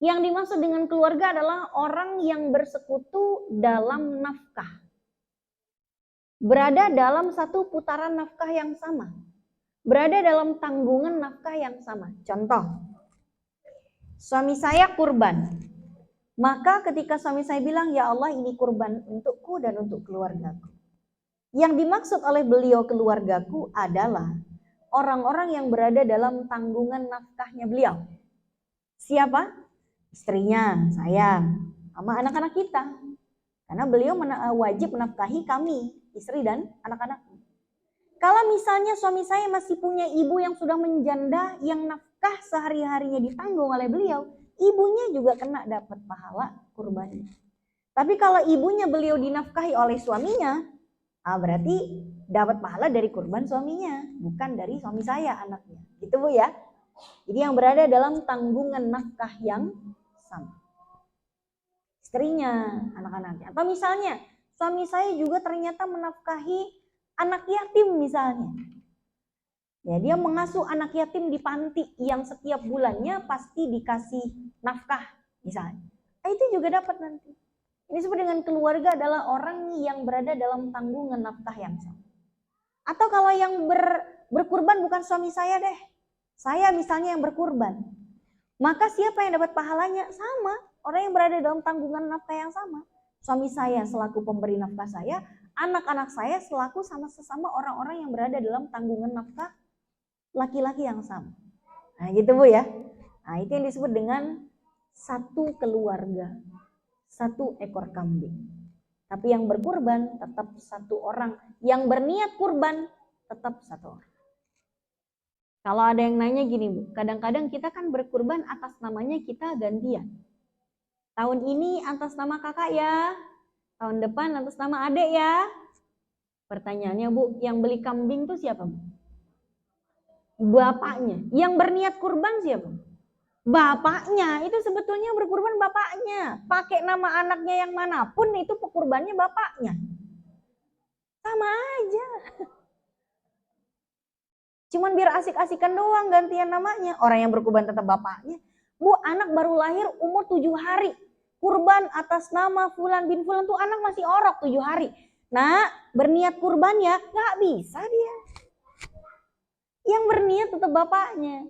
Yang dimaksud dengan keluarga adalah orang yang bersekutu dalam nafkah. Berada dalam satu putaran nafkah yang sama. Berada dalam tanggungan nafkah yang sama. Contoh, suami saya kurban. Maka ketika suami saya bilang, ya Allah ini kurban untukku dan untuk keluargaku. Yang dimaksud oleh beliau keluargaku adalah orang-orang yang berada dalam tanggungan nafkahnya beliau. Siapa? Istrinya, saya, sama anak-anak kita. Karena beliau wajib menafkahi kami, istri dan anak-anak. Kalau misalnya suami saya masih punya ibu yang sudah menjanda, yang nafkah sehari-harinya ditanggung oleh beliau, ibunya juga kena dapat pahala kurbannya. Tapi kalau ibunya beliau dinafkahi oleh suaminya, berarti dapat pahala dari kurban suaminya, bukan dari suami saya anaknya. Gitu, Bu, ya. Jadi yang berada dalam tanggungan nafkah yang sama. Istrinya, anak-anaknya. Atau misalnya suami saya juga ternyata menafkahi anak yatim misalnya. Ya, dia mengasuh anak yatim di panti yang setiap bulannya pasti dikasih nafkah misalnya. Itu juga dapat nanti. Ini disebut dengan keluarga adalah orang yang berada dalam tanggungan nafkah yang sama. Atau kalau yang berkurban bukan suami saya deh. Saya misalnya yang berkurban. Maka siapa yang dapat pahalanya? Sama. Orang yang berada dalam tanggungan nafkah yang sama. Suami saya selaku pemberi nafkah saya, anak-anak saya selaku sama sesama orang-orang yang berada dalam tanggungan nafkah laki-laki yang sama. Nah gitu, Bu, ya. Nah itu yang disebut dengan satu keluarga, 1 ekor kambing. Tapi yang berkurban tetap 1 orang. Yang berniat kurban tetap 1 orang. Kalau ada yang nanya gini, Bu, kadang-kadang kita kan berkurban atas namanya kita gantian. Tahun ini atas nama kakak ya, tahun depan atas nama adik ya. Pertanyaannya, Bu, yang beli kambing itu siapa, Bu? Bapaknya. Yang berniat kurban siapa? Bapaknya. Itu sebetulnya berkurban bapaknya. Pakai nama anaknya yang manapun itu pekurbannya bapaknya. Sama aja. Cuman biar asik-asikan doang gantian namanya. Orang yang berkurban tetap bapaknya. Bu, anak baru lahir umur 7 hari. Kurban atas nama Fulan bin Fulan tuh anak masih orok 7 hari. Nah, berniat kurban ya, gak bisa dia. Yang berniat tetap bapaknya.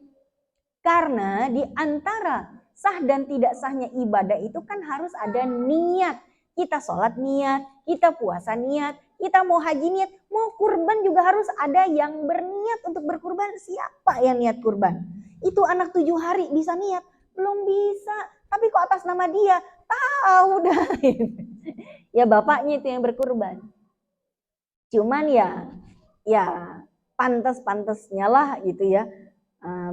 Karena di antara sah dan tidak sahnya ibadah itu kan harus ada niat. Kita sholat niat, kita puasa niat, kita mau haji niat, mau kurban juga harus ada yang berniat untuk berkurban. Siapa yang niat kurban? Itu anak 7 hari bisa niat? Belum bisa. Tapi kok atas nama dia? Tahu dah. Ya bapaknya itu yang berkurban. Cuman ya pantas-pantasnya lah gitu ya,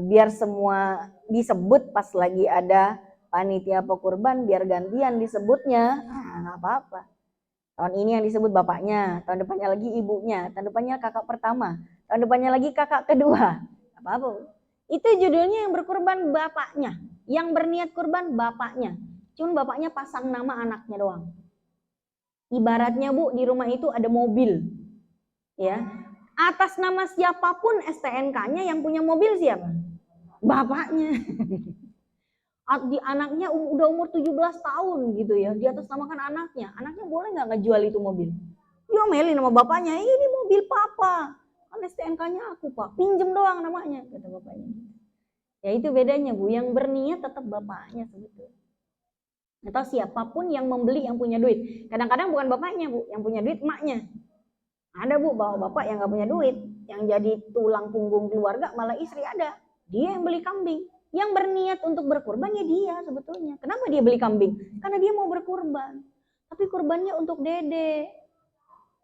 biar semua disebut pas lagi ada panitia pekurban, biar gantian disebutnya, nggak apa-apa. Tahun ini yang disebut bapaknya, tahun depannya lagi ibunya, tahun depannya kakak pertama, tahun depannya lagi kakak kedua, apa-apa. Itu judulnya yang berkurban bapaknya, yang berniat kurban bapaknya. Cuman bapaknya pasang nama anaknya doang. Ibaratnya, Bu, di rumah itu ada mobil, ya. Atas nama siapapun STNK-nya yang punya mobil siapa? Bapaknya. Di anaknya udah umur 17 tahun gitu ya, di atas namakan anaknya boleh nggak ngejual itu mobil? Diomelin sama bapaknya, ini mobil papa, kan STNK-nya aku pak, pinjem doang namanya, kata bapaknya. Ya itu bedanya Bu, yang berniat tetap bapaknya sebetulnya. Atau siapapun yang membeli yang punya duit. Kadang-kadang bukan bapaknya Bu, yang punya duit emaknya. Ada Bu, bawa bapak yang nggak punya duit, yang jadi tulang punggung keluarga malah istri ada. Dia yang beli kambing. Yang berniat untuk berkurban ya dia sebetulnya. Kenapa dia beli kambing? Karena dia mau berkurban. Tapi kurbannya untuk dede.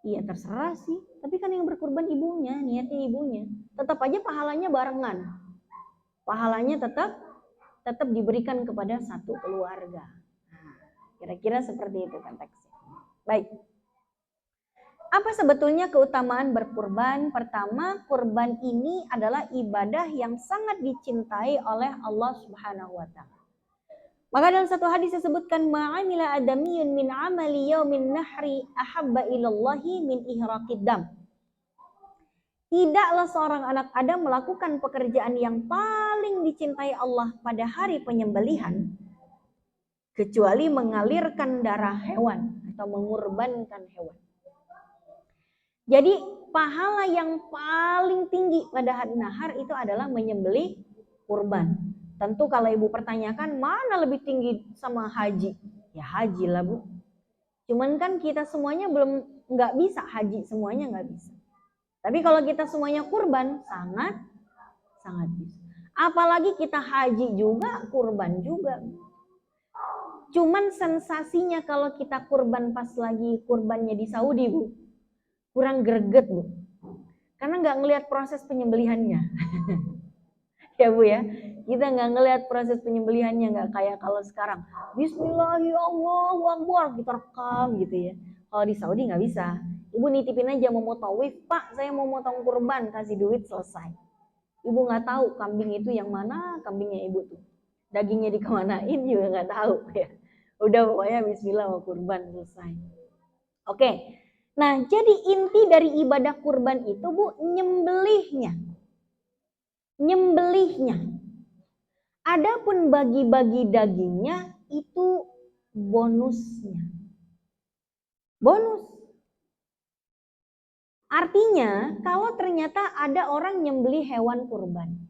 Iya terserah sih. Tapi kan yang berkurban ibunya, niatnya ibunya. Tetap aja pahalanya barengan. Pahalanya tetap diberikan kepada satu keluarga. Nah, kira-kira seperti itu konteksnya. Baik. Apa sebetulnya keutamaan berkurban? Pertama, kurban ini adalah ibadah yang sangat dicintai oleh Allah Subhanahu wa taala. Maka dalam satu hadis disebutkan ma'amila adamiyun min amali yaumin nahri ahabba ilallahi min ihraqid dam. Tidaklah seorang anak Adam melakukan pekerjaan yang paling dicintai Allah pada hari penyembelihan kecuali mengalirkan darah hewan atau mengorbankan hewan. Jadi pahala yang paling tinggi pada hari nahar itu adalah menyembelih kurban. Tentu kalau ibu pertanyakan mana lebih tinggi sama haji? Ya haji lah Bu. Cuman kan kita semuanya belum nggak bisa haji, semuanya nggak bisa. Tapi kalau kita semuanya kurban sangat bisa. Apalagi kita haji juga, kurban juga. Cuman sensasinya kalau kita kurban pas lagi kurbannya di Saudi Bu, kurang greget Bu, karena nggak ngelihat proses penyembelihannya. Ya Bu ya, kita nggak ngelihat proses penyembelihannya, nggak kayak kalau sekarang Bismillahirrahmanirrahim kita rekam gitu ya. Kalau di Saudi nggak bisa, ibu nitipin aja mau tawif, Pak saya mau motong kurban, kasih duit selesai. Ibu nggak tahu kambing itu yang mana kambingnya ibu tuh, dagingnya dikemanain juga nggak tahu ya. Udah pokoknya Bismillah mau kurban selesai. Oke. Nah, jadi inti dari ibadah kurban itu Bu, nyembelihnya. Adapun bagi-bagi dagingnya itu bonusnya. Bonus. Artinya, kalau ternyata ada orang nyembelih hewan kurban,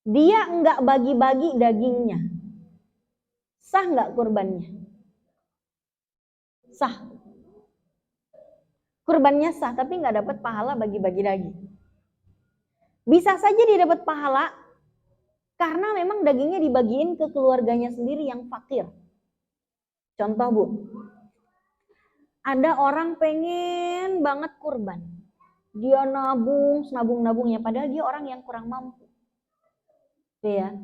dia enggak bagi-bagi dagingnya, sah enggak kurbannya? Sah. Kurbannya sah, tapi nggak dapat pahala bagi-bagi daging. Bisa saja dia dapat pahala karena memang dagingnya dibagiin ke keluarganya sendiri yang fakir. Contoh Bu, ada orang pengen banget kurban, dia nabung-nabungnya, padahal dia orang yang kurang mampu. Ya,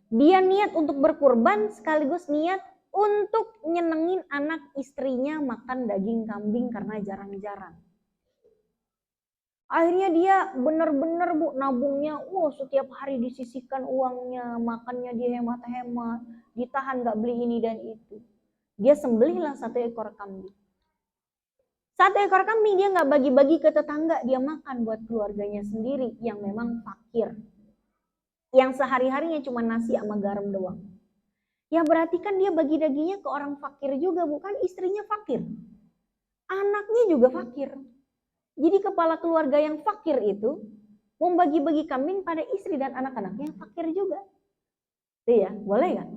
dia niat untuk berkurban sekaligus niat untuk nyenengin anak istrinya makan daging kambing karena jarang-jarang. Akhirnya dia bener-bener Bu nabungnya, setiap hari disisihkan uangnya, makannya dia hemat-hemat, ditahan gak beli ini dan itu. Dia sembelihlah 1 ekor kambing. 1 ekor kambing dia gak bagi-bagi ke tetangga, dia makan buat keluarganya sendiri yang memang fakir. Yang sehari-harinya cuma nasi sama garam doang. Ya berarti kan dia bagi dagingnya ke orang fakir juga, bukan istrinya fakir. Anaknya juga fakir. Jadi kepala keluarga yang fakir itu membagi-bagi kambing pada istri dan anak-anaknya yang fakir juga. Iya, boleh gak?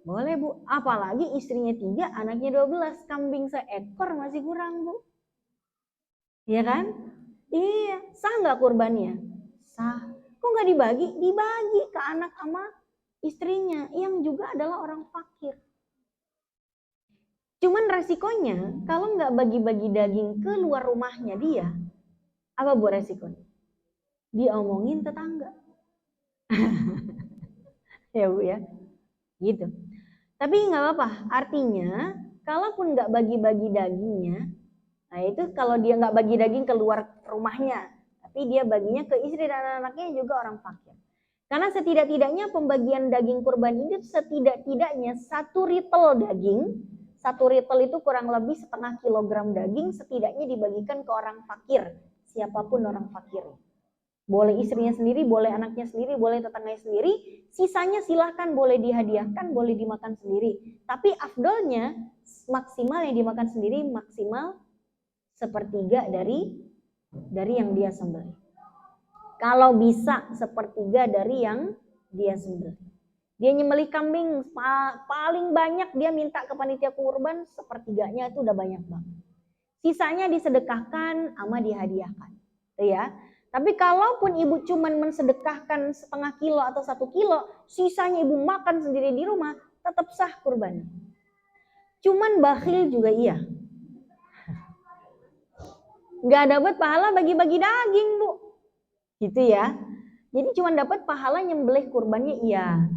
Boleh Bu. Apalagi istrinya 3, anaknya 12, kambing seekor masih kurang Bu. Iya kan? Iya, sah gak kurbannya? Sah. Kok gak dibagi? Dibagi ke anak sama istrinya yang juga adalah orang fakir. Cuman resikonya kalau nggak bagi-bagi daging ke luar rumahnya dia, apa Bu resikonya? Diomongin tetangga. Ya Bu ya, gitu. Tapi nggak apa-apa, artinya kalaupun nggak bagi-bagi dagingnya, nah itu kalau dia nggak bagi daging ke luar rumahnya, tapi dia baginya ke istri dan anaknya juga orang fakir. Karena setidak-tidaknya pembagian daging kurban ini setidak-tidaknya 1 ritel daging, 1 ritel itu kurang lebih 0,5 kilogram daging setidaknya dibagikan ke orang fakir, siapapun orang fakir. Boleh istrinya sendiri, boleh anaknya sendiri, boleh tetangganya sendiri. Sisanya silahkan, boleh dihadiahkan, boleh dimakan sendiri. Tapi afdolnya maksimal yang dimakan sendiri maksimal sepertiga dari yang dia sembelih. Kalau bisa sepertiga dari yang dia sembelih. Dia nyembelih kambing paling banyak dia minta ke panitia kurban sepertiganya, itu udah banyak banget. Sisanya disedekahkan sama dihadiahkan. Ya. Tapi kalaupun ibu cuman mensedekahkan setengah kilo atau 1 kilo, sisanya ibu makan sendiri di rumah, tetap sah kurbannya. Cuman bakhil juga iya. Nggak dapat pahala bagi-bagi daging, Bu. Gitu ya. Jadi cuman dapat pahala nyembelih kurbannya iya.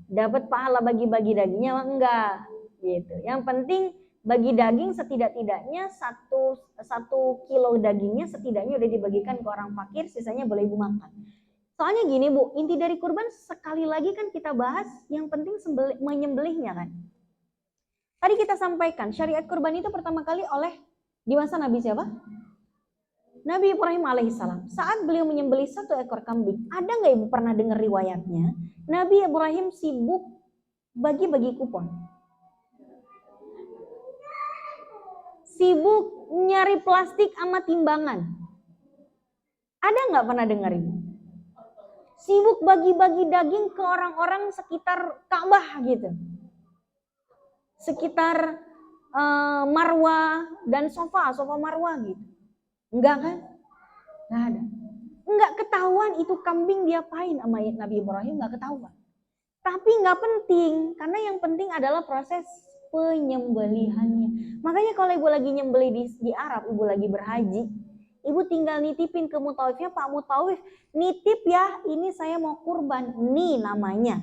Dapat pahala bagi-bagi dagingnya enggak. Gitu. Yang penting bagi daging setidak-tidaknya 1 kilo dagingnya setidaknya udah dibagikan ke orang fakir, sisanya boleh ibu makan. Soalnya gini Bu, inti dari kurban sekali lagi kan kita bahas yang penting menyembelihnya kan. Tadi kita sampaikan syariat kurban itu pertama kali di masa Nabi siapa? Nabi Ibrahim alaihissalam. Saat beliau menyembelih 1 ekor kambing, ada nggak ibu pernah dengar riwayatnya? Nabi Ibrahim sibuk bagi-bagi kupon. Sibuk nyari plastik sama timbangan. Ada nggak pernah dengar ibu? Sibuk bagi-bagi daging ke orang-orang sekitar Ka'bah gitu. Sekitar Marwah dan Sofa Marwah gitu. Enggak kan? Enggak ada. Enggak ketahuan itu kambing diapain sama Nabi Ibrahim, enggak ketahuan. Tapi enggak penting, karena yang penting adalah proses penyembelihannya. Makanya kalau ibu lagi nyembelih di Arab, ibu lagi berhaji, ibu tinggal nitipin ke mutawifnya, Pak Mutawif, nitip ya, ini saya mau kurban, nih namanya.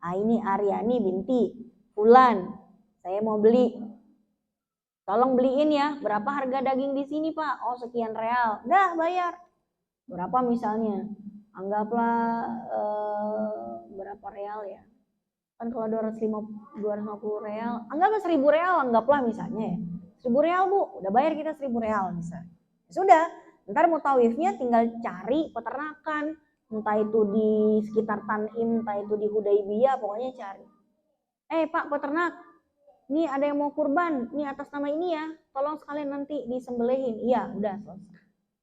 Ini Aryani binti Fulan, saya mau beli. Tolong beliin ya, berapa harga daging di sini Pak? Oh sekian real, dah bayar. Berapa misalnya? Anggaplah berapa real ya? Kan kalau 250 real, anggaplah 1000 real, anggaplah misalnya ya. 1000 real Bu, udah bayar kita 1000 real misalnya. Sudah, ntar mutawifnya tinggal cari peternakan, entah itu di sekitar Tanim, entah itu di Hudaibiyah, pokoknya cari. Pak peternak, ini ada yang mau kurban, ini atas nama ini ya, tolong sekalian nanti disembelihin. Iya, udah selesai.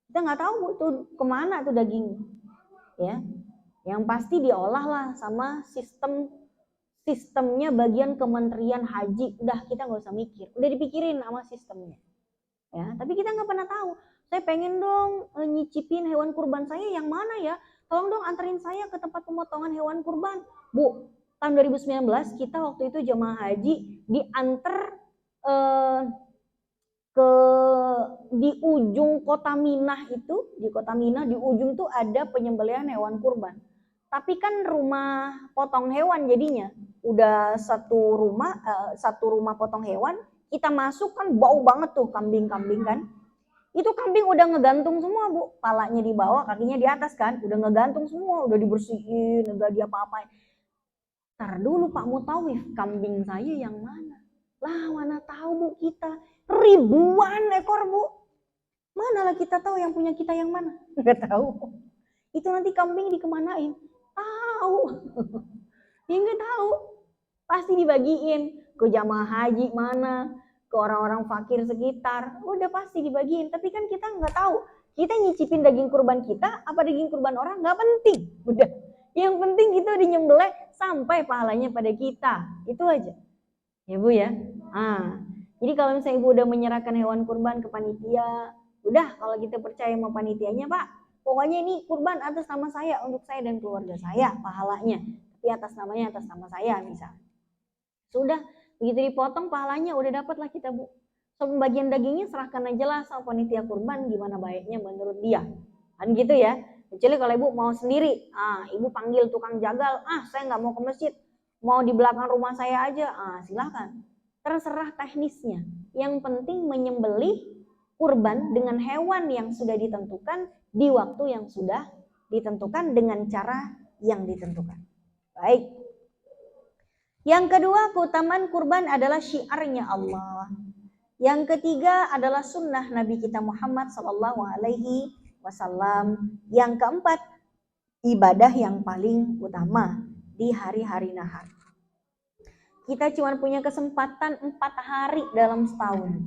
Kita nggak tahu Bu, itu kemana tuh daging, ya. Yang pasti diolah lah sama sistemnya bagian Kementerian Haji, udah kita nggak usah mikir, udah dipikirin sama sistemnya, ya. Tapi kita nggak pernah tahu. Saya pengen dong nyicipin hewan kurban saya yang mana ya? Tolong dong anterin saya ke tempat pemotongan hewan kurban, Bu. Tahun 2019 kita waktu itu jemaah haji diantar di ujung kota Minah itu, di kota Minah di ujung tuh ada penyembelihan hewan kurban. Tapi kan rumah potong hewan jadinya udah satu rumah potong hewan, kita masuk kan bau banget tuh kambing-kambing kan. Itu kambing udah ngegantung semua Bu, palanya di bawah, kakinya di atas kan, udah ngegantung semua, udah dibersihin, udah diapa-apain. Ntar dulu Pak Mutawif, kambing saya yang mana? Lah mana tahu Bu, kita ribuan ekor Bu. Mana lah kita tahu yang punya kita yang mana? Nggak tahu. Itu nanti kambing dikemanain? Tahu. Ya nggak tahu. Pasti dibagiin ke jamaah haji mana, ke orang-orang fakir sekitar. Udah pasti dibagiin. Tapi kan kita nggak tahu. Kita nyicipin daging kurban kita, apa daging kurban orang, nggak penting. Udah. Yang penting kita dinyembelih sampai pahalanya pada kita. Itu aja. Ya Bu ya. Jadi kalau misalnya Ibu udah menyerahkan hewan kurban ke panitia, udah kalau kita percaya sama panitianya Pak, pokoknya ini kurban atas nama saya, untuk saya dan keluarga saya pahalanya. Tapi atas namanya atas nama saya misalnya. Sudah, begitu dipotong pahalanya udah dapat lah kita Bu. So pembagian dagingnya serahkan aja lah sama panitia kurban gimana baiknya menurut dia. Kan gitu ya. Kecuali kalau Ibu mau sendiri, Ibu panggil tukang jagal, saya nggak mau ke masjid, mau di belakang rumah saya aja, silakan. Terserah teknisnya. Yang penting menyembelih kurban dengan hewan yang sudah ditentukan di waktu yang sudah ditentukan dengan cara yang ditentukan. Baik. Yang kedua, keutamaan kurban adalah syiarnya Allah. Yang ketiga adalah sunnah Nabi kita Muhammad SAW. Yang keempat, ibadah yang paling utama di hari-hari nahar. Kita cuma punya kesempatan 4 hari dalam setahun.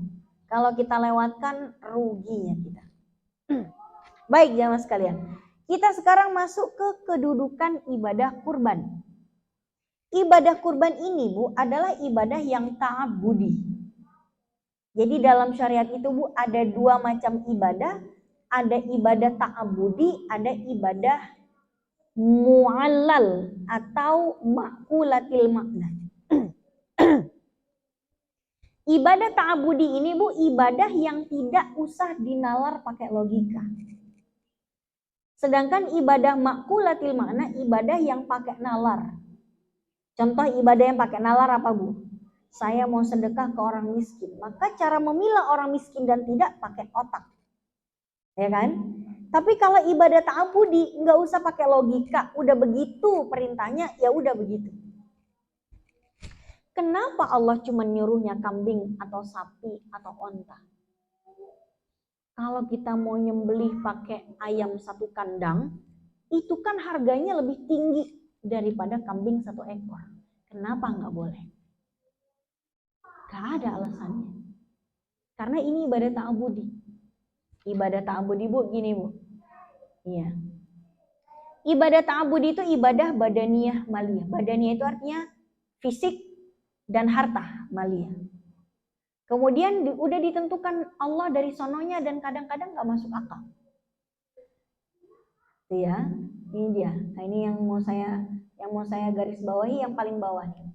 Kalau kita lewatkan, ruginya kita. Baik jamaah sekalian, kita sekarang masuk ke kedudukan ibadah kurban. Ibadah kurban ini Bu adalah ibadah yang ta'abudi. Jadi dalam syariat itu Bu ada 2 macam ibadah. Ada ibadah ta'abudi, ada ibadah mu'allal atau ma'kulatil makna. Ibadah ta'abudi ini Bu ibadah yang tidak usah dinalar pakai logika. Sedangkan ibadah ma'kulatil makna ibadah yang pakai nalar. Contoh ibadah yang pakai nalar apa Bu? Saya mau sedekah ke orang miskin. Maka cara memilah orang miskin dan tidak pakai otak. Ya kan? Tapi kalau ibadah ta'abudi nggak usah pakai logika. Udah begitu perintahnya, ya udah begitu. Kenapa Allah cuma nyuruhnya kambing atau sapi atau onta? Kalau kita mau nyembelih pakai ayam 1 kandang, itu kan harganya lebih tinggi daripada kambing 1 ekor. Kenapa nggak boleh? Gak ada alasannya. Karena ini ibadah ta'abudi. Ibadah ta'abudi Bu, gini Bu. Iya. Ibadah ta'abudi itu ibadah badaniyah maliyah. Badaniyah itu artinya fisik dan harta maliyah. Kemudian udah ditentukan Allah dari sononya dan kadang-kadang gak masuk akal. Ya, ini dia. Nah, ini yang mau saya garis bawahi yang paling bawah nih.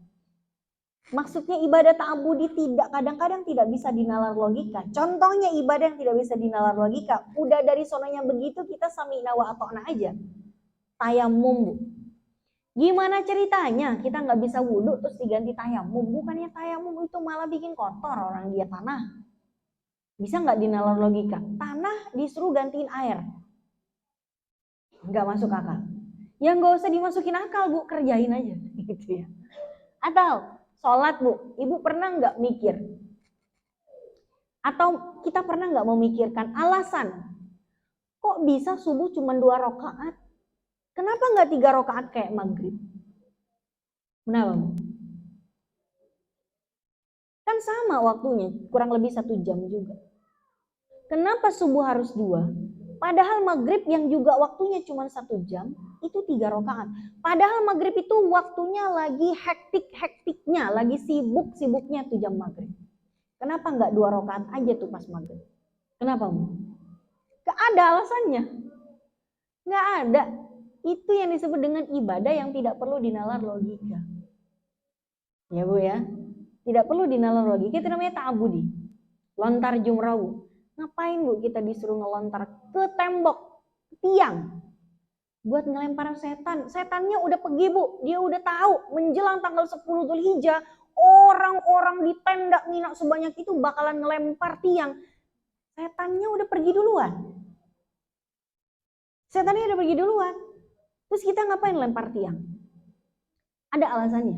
Maksudnya ibadah ta'abudi kadang-kadang tidak bisa dinalar logika. Contohnya ibadah yang tidak bisa dinalar logika. Udah dari sononya begitu kita sami'na wa ata'na aja. Tayamum Bu. Gimana ceritanya kita nggak bisa wudhu terus diganti tayamum? Bukannya tayamum itu malah bikin kotor orang dia tanah. Bisa nggak dinalar logika? Tanah disuruh gantiin air. Nggak masuk akal. Ya nggak usah dimasukin akal Bu, kerjain aja. Gitu ya. Atau sholat Bu, Ibu pernah nggak mikir? Atau kita pernah nggak memikirkan alasan? Kok bisa subuh cuma 2 rakaat? Kenapa nggak 3 rakaat kayak maghrib? Kenapa? Kan sama waktunya, kurang lebih 1 jam juga. Kenapa subuh harus 2? Padahal maghrib yang juga waktunya cuma 1 jam, itu 3 rakaat. Padahal maghrib itu waktunya lagi hektik-hektiknya, lagi sibuk-sibuknya tuh jam maghrib. Kenapa nggak 2 rakaat aja tuh pas maghrib? Kenapa? Gak ada alasannya. Gak ada. Itu yang disebut dengan ibadah yang tidak perlu dinalar logika. Ya Bu ya. Tidak perlu dinalar logika. Itu namanya ta'abudi. Lontar jumrawu. Ngapain Bu kita disuruh ngelontar ke tembok, tiang, buat ngelempar setan? Setannya udah pergi Bu. Dia udah tahu menjelang tanggal 10 Dzulhijjah orang-orang di tenda Mina sebanyak itu bakalan ngelempar tiang. Setannya udah pergi duluan. Setannya udah pergi duluan. Terus kita ngapain lempar tiang? Ada alasannya?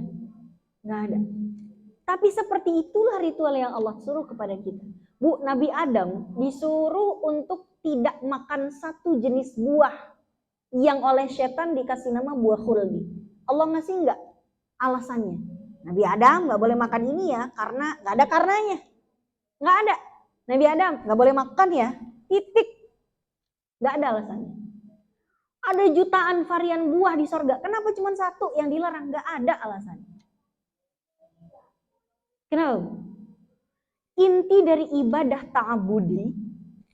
Nggak ada. Tapi seperti itulah ritual yang Allah suruh kepada kita. Bu, Nabi Adam disuruh untuk tidak makan 1 jenis buah yang oleh setan dikasih nama buah khuldi. Allah ngasih nggak alasannya? Nabi Adam nggak boleh makan ini ya, karena nggak ada karenanya. Nggak ada. Nabi Adam nggak boleh makan ya, titik. Nggak ada alasannya. Ada jutaan varian buah di sorga. Kenapa cuma 1 yang dilarang? Nggak ada alasannya. Kenapa? Inti dari ibadah ta'abudi,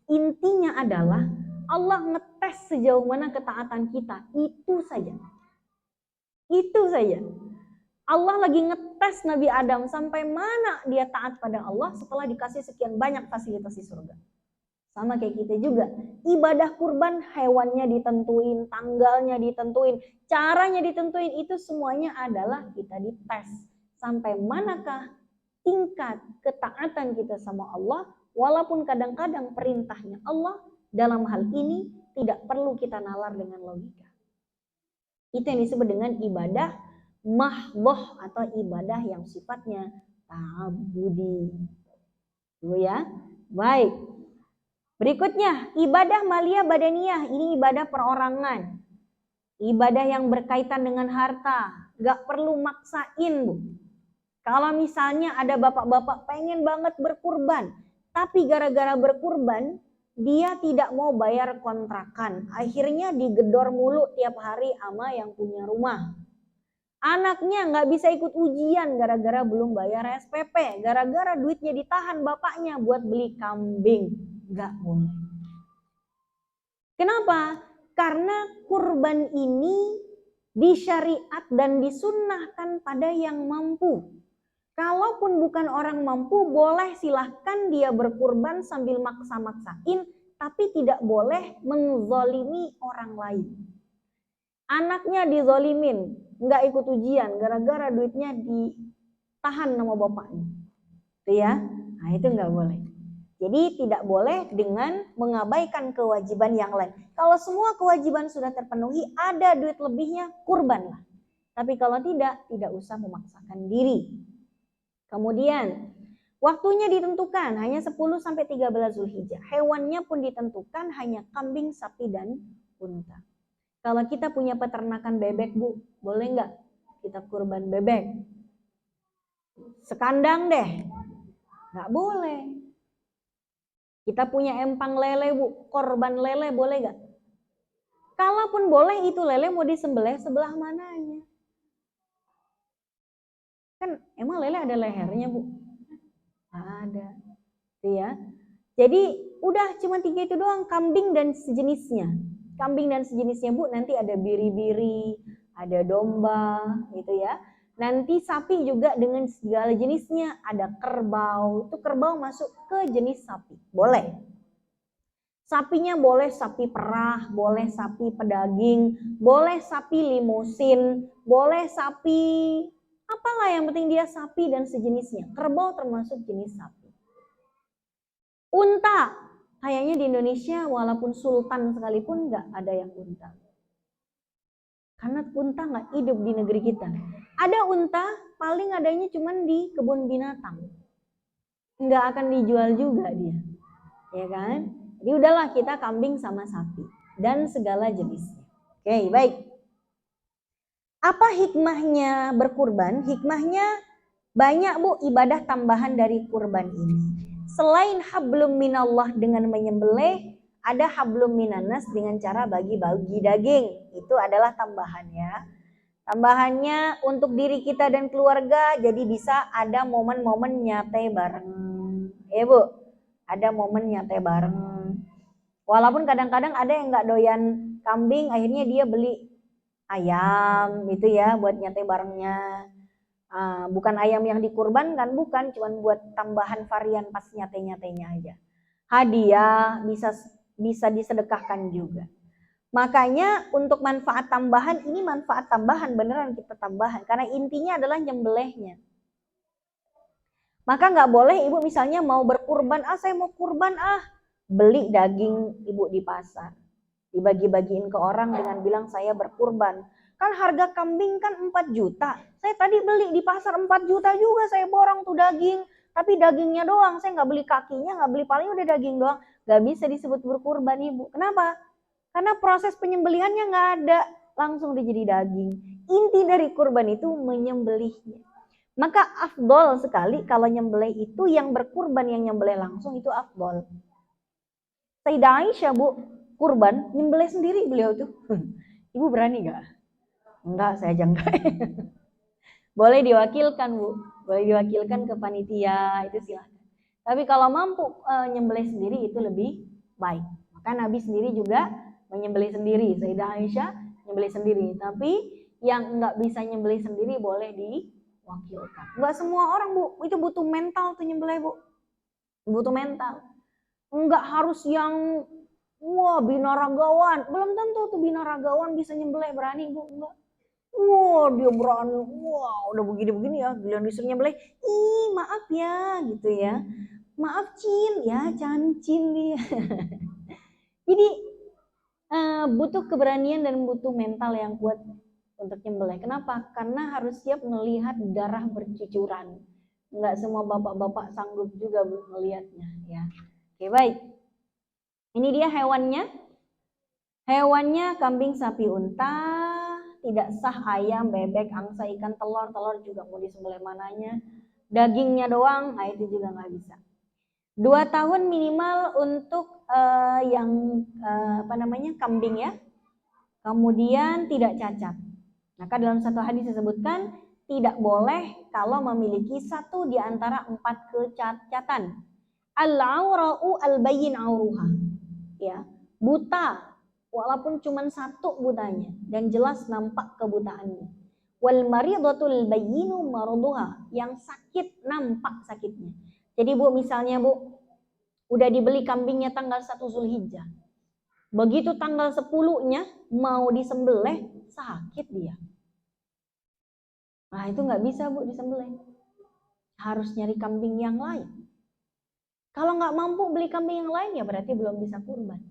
intinya adalah Allah ngetes sejauh mana ketaatan kita. Itu saja. Itu saja. Allah lagi ngetes Nabi Adam sampai mana dia taat pada Allah setelah dikasih sekian banyak fasilitas di surga. Sama kayak kita juga. Ibadah kurban hewannya ditentuin, tanggalnya ditentuin, caranya ditentuin, itu semuanya adalah kita dites. Sampai manakah tingkat ketaatan kita sama Allah, walaupun kadang-kadang perintahnya Allah dalam hal ini tidak perlu kita nalar dengan logika. Itu yang disebut dengan ibadah mahdoh atau ibadah yang sifatnya ta'abudi. Dulu ya. Baik. Berikutnya, ibadah maliyah badaniyah. Ini ibadah perorangan. Ibadah yang berkaitan dengan harta, gak perlu maksain, Bu. Kalau misalnya ada bapak-bapak pengen banget berkurban, tapi gara-gara berkurban, dia tidak mau bayar kontrakan. Akhirnya digedor mulu tiap hari sama yang punya rumah. Anaknya nggak bisa ikut ujian gara-gara belum bayar SPP. Gara-gara duitnya ditahan bapaknya buat beli kambing. Nggak boleh. Kenapa? Karena kurban ini disyariat dan disunnahkan pada yang mampu. Kalaupun bukan orang mampu, boleh silahkan dia berkurban sambil maksa-maksain, tapi tidak boleh menzolimi orang lain. Anaknya dizolimin, nggak ikut ujian, gara-gara duitnya ditahan sama bapaknya. Itu ya, nah itu nggak boleh. Jadi tidak boleh dengan mengabaikan kewajiban yang lain. Kalau semua kewajiban sudah terpenuhi, ada duit lebihnya, kurbanlah. Tapi kalau tidak usah memaksakan diri. Kemudian, waktunya ditentukan hanya 10 sampai 13 Zulhijjah. Hewannya pun ditentukan hanya kambing, sapi, dan unta. Kalau kita punya peternakan bebek, Bu, boleh nggak kita kurban bebek? Sekandang deh. Nggak boleh. Kita punya empang lele, Bu, korban lele boleh nggak? Kalaupun boleh, itu lele mau disembelih sebelah mananya? Kan emang lele ada lehernya, Bu? Ada, ya. Jadi udah cuma 3 itu doang, kambing dan sejenisnya. Kambing dan sejenisnya, Bu, nanti ada biri-biri, ada domba, gitu ya. Nanti sapi juga dengan segala jenisnya, ada kerbau. Itu kerbau masuk ke jenis sapi, boleh. Sapinya boleh sapi perah, boleh sapi pedaging, boleh sapi limusin, boleh sapi apalah, yang penting dia sapi dan sejenisnya. Kerbau termasuk jenis sapi. Unta, kayaknya di Indonesia walaupun sultan sekalipun nggak ada yang unta. Karena unta nggak hidup di negeri kita. Ada unta, paling adanya cuman di kebun binatang. Nggak akan dijual juga dia. Ya kan? Jadi udahlah, kita kambing sama sapi. Dan segala jenisnya. Oke, baik. Apa hikmahnya berkurban? Hikmahnya banyak, Bu, ibadah tambahan dari kurban ini. Selain hablum minallah dengan menyembelih, ada hablum minanas dengan cara bagi-bagi daging. Itu adalah tambahannya. Tambahannya untuk diri kita dan keluarga, jadi bisa ada momen-momen nyate bareng. Ya, Bu, ada momen nyate bareng. Walaupun kadang-kadang ada yang nggak doyan kambing, akhirnya dia beli ayam gitu ya buat nyate barengnya. Bukan ayam yang dikurbankan, bukan, cuman buat tambahan varian pas nyate-nyatenya aja. Hadiah bisa disedekahkan juga. Makanya untuk manfaat tambahan, ini manfaat tambahan, beneran kita tambahan, karena intinya adalah nyembelihnya. Maka nggak boleh ibu misalnya mau berkurban, saya mau kurban, beli daging ibu di pasar, dibagi-bagiin ke orang dengan bilang saya berkurban. Kan harga kambing kan 4 juta. Saya tadi beli di pasar 4 juta juga, saya borong tuh daging. Tapi dagingnya doang, saya nggak beli kakinya, nggak beli palingnya, udah daging doang. Nggak bisa disebut berkurban, Ibu. Kenapa? Karena proses penyembelihannya nggak ada, langsung udah jadi daging. Inti dari kurban itu menyembelihnya. Maka afdol sekali kalau nyembelih itu yang berkurban, yang nyembelih langsung itu afdol. Sayyidah Aisyah, Bu, kurban nyembelih sendiri beliau tuh. Ibu berani gak? Enggak, saya aja enggak. Boleh diwakilkan, Bu. Boleh diwakilkan ke panitia, itu silahkan. Tapi kalau mampu nyembelih sendiri itu lebih baik. Maka Nabi sendiri juga menyembelih sendiri. Sayyidah Aisyah nyembelih sendiri. Tapi yang enggak bisa nyembelih sendiri boleh diwakilkan. Enggak semua orang, Bu. Itu butuh mental tuh nyembelih, Bu. Butuh mental. Enggak harus yang wah binaragawan. Belum tentu tuh binaragawan bisa nyembelih, berani, Bu. Enggak. Wah, dia berani. Wah, udah begini-begini ya, giliran disuruh nyembelih. Maaf ya, gitu ya. Maaf, Cin. Ya, cancin dia. Jadi butuh keberanian dan butuh mental yang kuat untuk nyembelih. Kenapa? Karena harus siap melihat darah bercucuran. Enggak semua bapak-bapak sanggup juga melihatnya, ya. Oke, baik. Ini dia hewannya. Hewannya kambing, sapi, unta. tidak sah ayam, bebek, angsa, ikan, telur juga mau disembelih mananya. Dagingnya doang, nah itu juga nggak bisa. 2 tahun minimal untuk kambing ya. Kemudian tidak cacat. Maka dalam satu hadis disebutkan tidak boleh kalau memiliki satu di antara 4 kecacatan. Al-aura'u al-bayyin auruha. Ya, buta walaupun cuma satu butanya dan jelas nampak kebutaannya. Wal maridatul bayyinu maraduha, yang sakit nampak sakitnya. Jadi Bu, misalnya Bu, udah dibeli kambingnya tanggal 1 Zulhijjah. Begitu tanggal 10-nya mau disembelih, sakit dia. Nah, itu nggak bisa Bu disembelih. Harus nyari kambing yang lain. Kalau nggak mampu beli kambing yang lain ya berarti belum bisa kurban.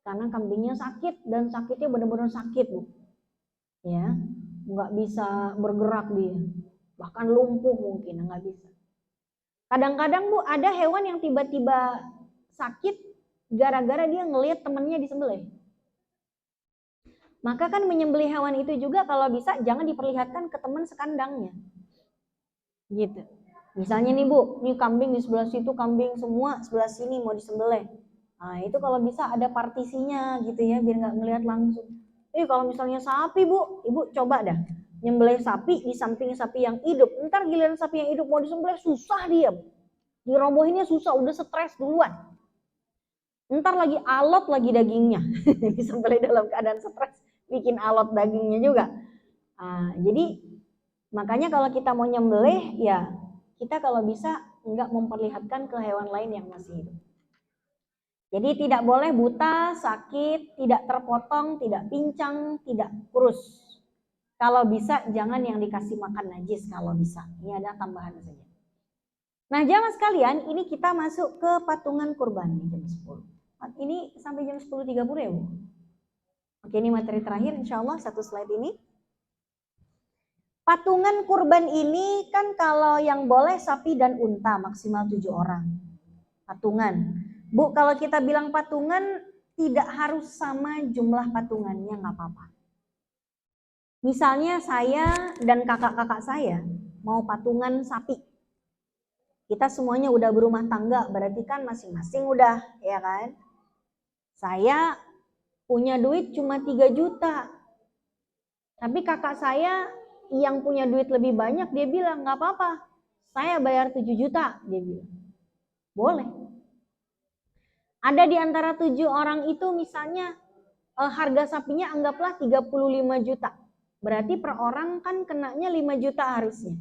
Karena kambingnya sakit dan sakitnya benar-benar sakit Bu. Ya, nggak bisa bergerak dia. Bahkan lumpuh mungkin, nggak bisa. Kadang-kadang Bu ada hewan yang tiba-tiba sakit gara-gara dia ngelihat temennya disembelih. Maka kan menyembelih hewan itu juga kalau bisa jangan diperlihatkan ke teman sekandangnya. Gitu. Misalnya nih Bu, nih kambing di sebelah situ, kambing semua sebelah sini mau disembelih. Nah itu kalau bisa ada partisinya gitu ya, biar nggak ngelihat langsung. Kalau misalnya sapi Bu, Ibu coba dah nyembelih sapi di samping sapi yang hidup. Ntar giliran sapi yang hidup mau disembelih susah dia. Dirobohinnya susah, udah stres duluan. Ntar lagi alot lagi dagingnya. Disembelih dalam keadaan stres, bikin alot dagingnya juga. Nah, jadi makanya kalau kita mau nyembelih ya kita kalau bisa nggak memperlihatkan ke hewan lain yang masih hidup. Jadi tidak boleh buta, sakit, tidak terpotong, tidak pincang, tidak kurus. Kalau bisa jangan yang dikasih makan najis kalau bisa. Ini ada tambahan saja. Nah jamaah sekalian, ini kita masuk ke patungan kurban jam 10. Ini sampai jam 10.30 ya Bu? Oke, ini materi terakhir insya Allah satu slide ini. Patungan kurban ini kan kalau yang boleh sapi dan unta maksimal 7 orang. Patungan. Bu, kalau kita bilang patungan tidak harus sama jumlah patungannya, nggak apa-apa. Misalnya saya dan kakak-kakak saya mau patungan sapi. Kita semuanya udah berumah tangga, berarti kan masing-masing udah, ya kan? Saya punya duit cuma 3 juta. Tapi kakak saya yang punya duit lebih banyak, dia bilang, nggak apa-apa, saya bayar 7 juta, dia bilang. Boleh. Ada di antara 7 orang itu misalnya harga sapinya anggaplah 35 juta. Berarti per orang kan kenanya 5 juta harusnya.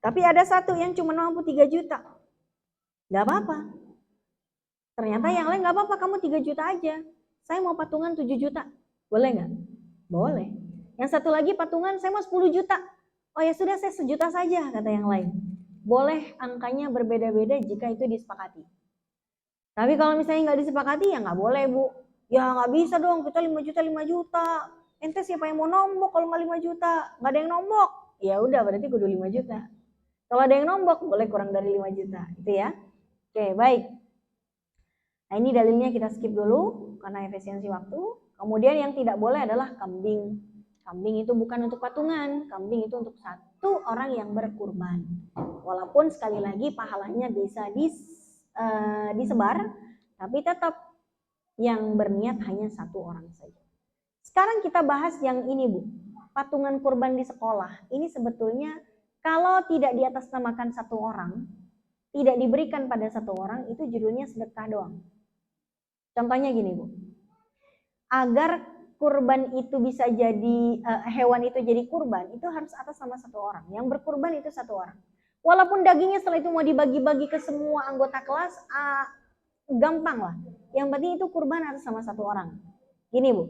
Tapi ada satu yang cuma mampu 3 juta. Nggak apa-apa. Ternyata yang lain nggak apa-apa, kamu 3 juta aja. Saya mau patungan 7 juta. Boleh nggak? Boleh. Yang satu lagi patungan saya mau 10 juta. Oh ya sudah, saya 1 juta saja, kata yang lain. Boleh angkanya berbeda-beda jika itu disepakati. Tapi kalau misalnya nggak disepakati ya nggak boleh Bu. Ya nggak bisa dong, kita 5 juta 5 juta. Ente siapa yang mau nombok kalau nggak 5 juta? Nggak ada yang nombok. Ya udah berarti kudu 5 juta. Kalau ada yang nombok boleh kurang dari 5 juta. Itu ya. Oke, baik. Nah ini dalilnya kita skip dulu karena efisiensi waktu. Kemudian yang tidak boleh adalah kambing. Kambing itu bukan untuk patungan, kambing itu untuk satu orang yang berkurban. Walaupun sekali lagi pahalanya bisa disebar, tapi tetap yang berniat hanya satu orang saja. Sekarang kita bahas yang ini Bu, patungan kurban di sekolah. Ini sebetulnya kalau tidak diatasnamakan satu orang, tidak diberikan pada satu orang, itu judulnya sedekah doang. Contohnya gini Bu, agar kurban itu bisa jadi hewan itu jadi kurban, itu harus atas nama satu orang. Yang berkurban itu satu orang. Walaupun dagingnya setelah itu mau dibagi-bagi ke semua anggota kelas, gampang lah. Yang penting itu kurban atas nama satu orang. Gini Bu,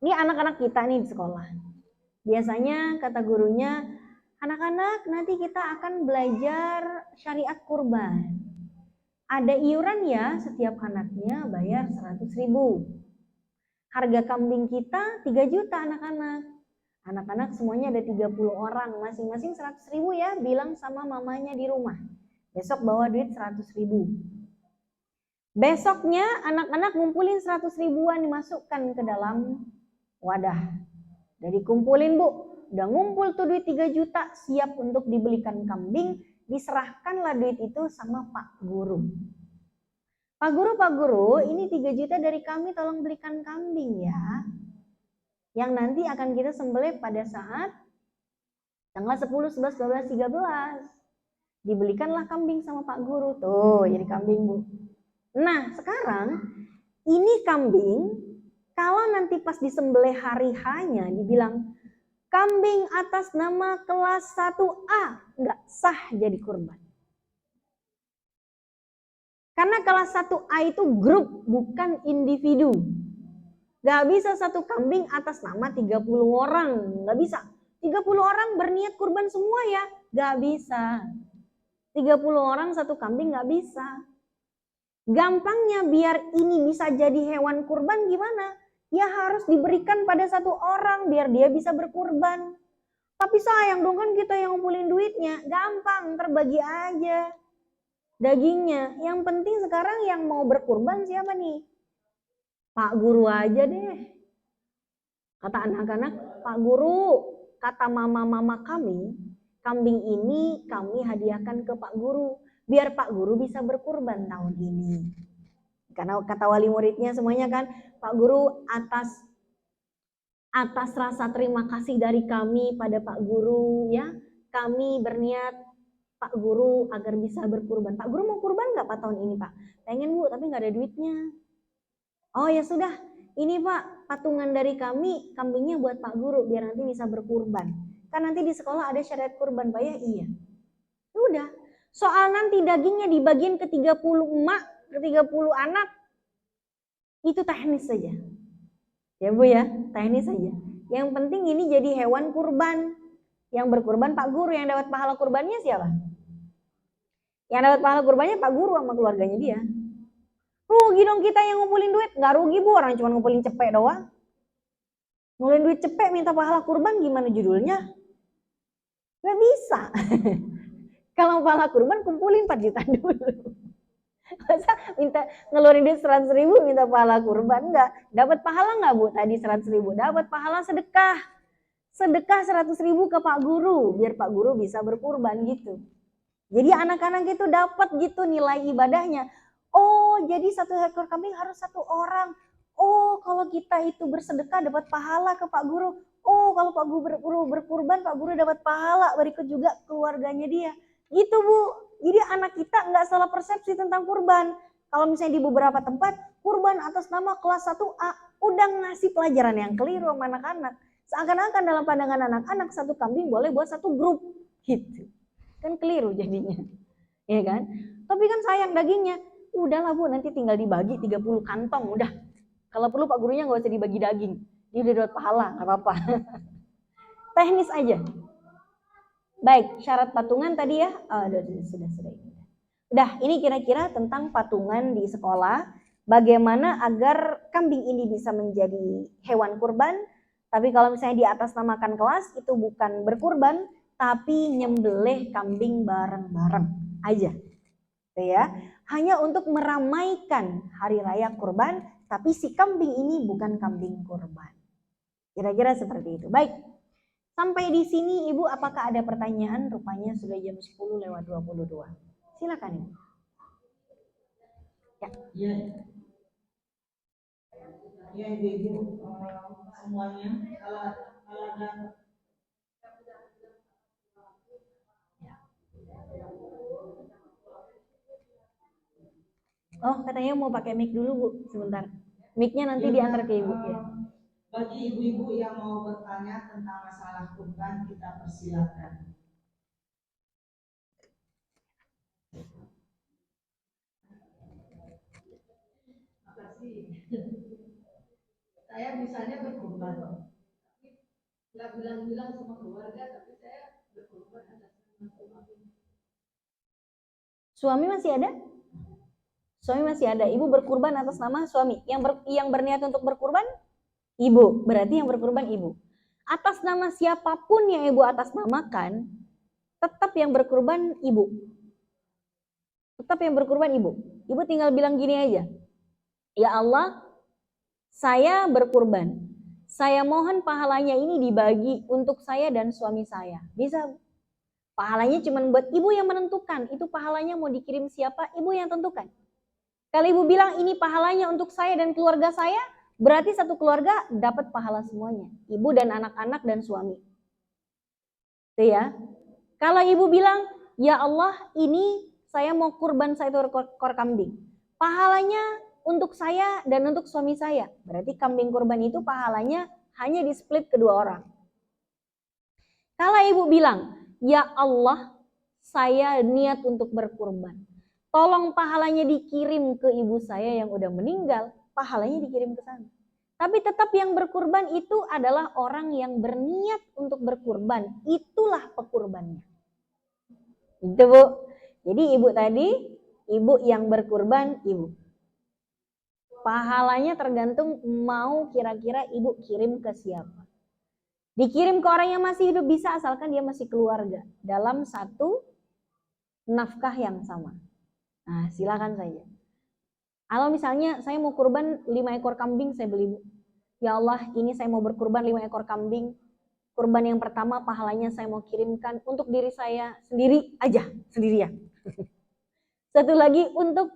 ini anak-anak kita nih di sekolah. Biasanya kata gurunya, anak-anak nanti kita akan belajar syariat kurban. Ada iuran ya, setiap anaknya bayar 100.000. Harga kambing kita 3 juta anak-anak. Anak-anak semuanya ada 30 orang, masing-masing 100.000 ya, bilang sama mamanya di rumah. Besok bawa duit 100.000. Besoknya anak-anak ngumpulin 100 ribuan dimasukkan ke dalam Wadah, udah dikumpulin Bu, udah ngumpul tuh duit 3 juta, siap untuk dibelikan kambing, diserahkanlah duit itu sama Pak Guru. Pak Guru, ini 3 juta dari kami, tolong belikan kambing ya. Yang nanti akan kita sembelih pada saat tanggal 10, 11, 12, 13. Dibelikanlah kambing sama Pak Guru. Tuh, jadi kambing Bu. Nah, sekarang ini kambing, kalau nanti pas disembelih hari H-nya dibilang kambing atas nama kelas 1A, nggak sah jadi kurban. Karena kelas 1A itu grup, bukan individu. Nggak bisa satu kambing atas nama 30 orang, nggak bisa. 30 orang berniat kurban semua ya, nggak bisa. 30 orang satu kambing nggak bisa. Gampangnya biar ini bisa jadi hewan kurban gimana? Ya harus diberikan pada satu orang biar dia bisa berkurban. Tapi sayang dong kan kita yang ngumpulin duitnya. Gampang, terbagi aja dagingnya. Yang penting sekarang yang mau berkurban siapa nih? Pak Guru aja deh. Kata anak-anak, Pak Guru, kata mama-mama kami, kambing ini kami hadiahkan ke Pak Guru. Biar Pak Guru bisa berkurban tahun ini. Karena kata wali muridnya semuanya kan, Pak Guru atas rasa terima kasih dari kami pada Pak Guru ya, kami berniat Pak Guru agar bisa berkurban. Pak Guru mau kurban nggak Pak tahun ini Pak? Pengen Bu, tapi nggak ada duitnya. Oh ya sudah, ini Pak patungan dari kami, kambingnya buat Pak Guru biar nanti bisa berkurban. Kan nanti di sekolah ada syariat kurban Pak ya? Iya. Udah. Soal nanti dagingnya dibagiin ke 30 emak, ke 30 anak, itu teknis saja. Ya Bu ya, teknis saja. Yang penting ini jadi hewan kurban. Yang berkurban Pak Guru, yang dapat pahala kurbannya siapa? Yang dapat pahala kurbannya Pak Guru sama keluarganya dia. Rugi dong kita yang ngumpulin duit. Nggak rugi Bu, orang cuma ngumpulin cepek doang. Ngumpulin duit cepek minta pahala kurban gimana judulnya? Nggak bisa. Kalau pahala kurban kumpulin 4 juta dulu. Masa minta ngeluarin duit 100 ribu minta pahala kurban? Enggak. Dapat pahala nggak Bu tadi 100 ribu? Dapat pahala sedekah. Sedekah 100 ribu ke Pak Guru. Biar Pak Guru bisa berkurban gitu. Jadi anak-anak itu dapat gitu nilai ibadahnya. Oh jadi 1 ekor kambing harus 1 orang. Oh kalau kita itu bersedekah dapat pahala ke Pak Guru. Oh kalau Pak Guru berkurban, Pak Guru dapat pahala berikut juga keluarganya dia. Gitu Bu. Jadi anak kita nggak salah persepsi tentang kurban. Kalau misalnya di beberapa tempat, kurban atas nama kelas 1A, udah ngasih pelajaran yang keliru sama anak-anak. Seakan-akan dalam pandangan anak-anak 1 kambing boleh buat 1 grup. Gitu. Kan keliru jadinya. Ya kan? Tapi kan sayang dagingnya. Udahlah Bu, nanti tinggal dibagi 30 kantong. Udah. Kalau perlu Pak Gurunya nggak usah dibagi daging. Dia udah dapat pahala, nggak apa-apa. Teknis aja. Baik, syarat patungan tadi ya. Sudah. Udah, ini kira-kira tentang patungan di sekolah. Bagaimana agar kambing ini bisa menjadi hewan kurban. Tapi kalau misalnya di atas namakan kelas, itu bukan berkurban, tapi nyembelih kambing bareng-bareng aja. Gitu ya. Hanya untuk meramaikan hari raya kurban, tapi si kambing ini bukan kambing kurban. Kira-kira seperti itu. Baik. Sampai di sini Ibu apakah ada pertanyaan? Rupanya sudah jam 10:22. Silakan Ibu. Ya. Iya. Ya Ibu, semuanya kalau ada Oh, katanya mau pakai mic dulu Bu, sebentar. Mic-nya nanti diantar ke Ibu ya. Bagi ibu-ibu yang mau bertanya tentang masalah kurban, kita persilakan. Makasih. Saya misalnya berkurban, nggak bilang-bilang sama keluarga, tapi saya berkurban atas nama suami. Suami masih ada? Suami masih ada. Ibu berkurban atas nama suami. Yang berniat untuk berkurban? Ibu. Berarti yang berkurban ibu. Atas nama siapapun yang ibu atas namakan, tetap yang berkurban ibu. Tetap yang berkurban ibu. Ibu tinggal bilang gini aja. Ya Allah, saya berkurban. Saya mohon pahalanya ini dibagi untuk saya dan suami saya. Bisa. Pahalanya cuma buat ibu yang menentukan. Itu pahalanya mau dikirim siapa, ibu yang tentukan. Kalau ibu bilang ini pahalanya untuk saya dan keluarga saya, berarti satu keluarga dapat pahala semuanya. Ibu dan anak-anak dan suami. Itu ya. Kalau ibu bilang, ya Allah ini saya mau kurban satu ekor kambing. Pahalanya untuk saya dan untuk suami saya. Berarti kambing kurban itu pahalanya hanya di split kedua orang. Kalau ibu bilang, ya Allah saya niat untuk berkurban. Tolong pahalanya dikirim ke ibu saya yang udah meninggal. Pahalanya dikirim ke sana. Tapi tetap yang berkurban itu adalah orang yang berniat untuk berkurban. Itulah pekurbannya. Itu Bu. Jadi ibu tadi, ibu yang berkurban, ibu. Pahalanya tergantung mau kira-kira ibu kirim ke siapa. Dikirim ke orang yang masih hidup bisa asalkan dia masih keluarga. Dalam satu nafkah yang sama. Nah silakan saja. Kalau misalnya saya mau kurban 5 ekor kambing saya beli Bu. Ya Allah ini saya mau berkurban 5 ekor kambing. Kurban yang pertama pahalanya saya mau kirimkan untuk diri saya sendiri aja, sendirian. Satu lagi untuk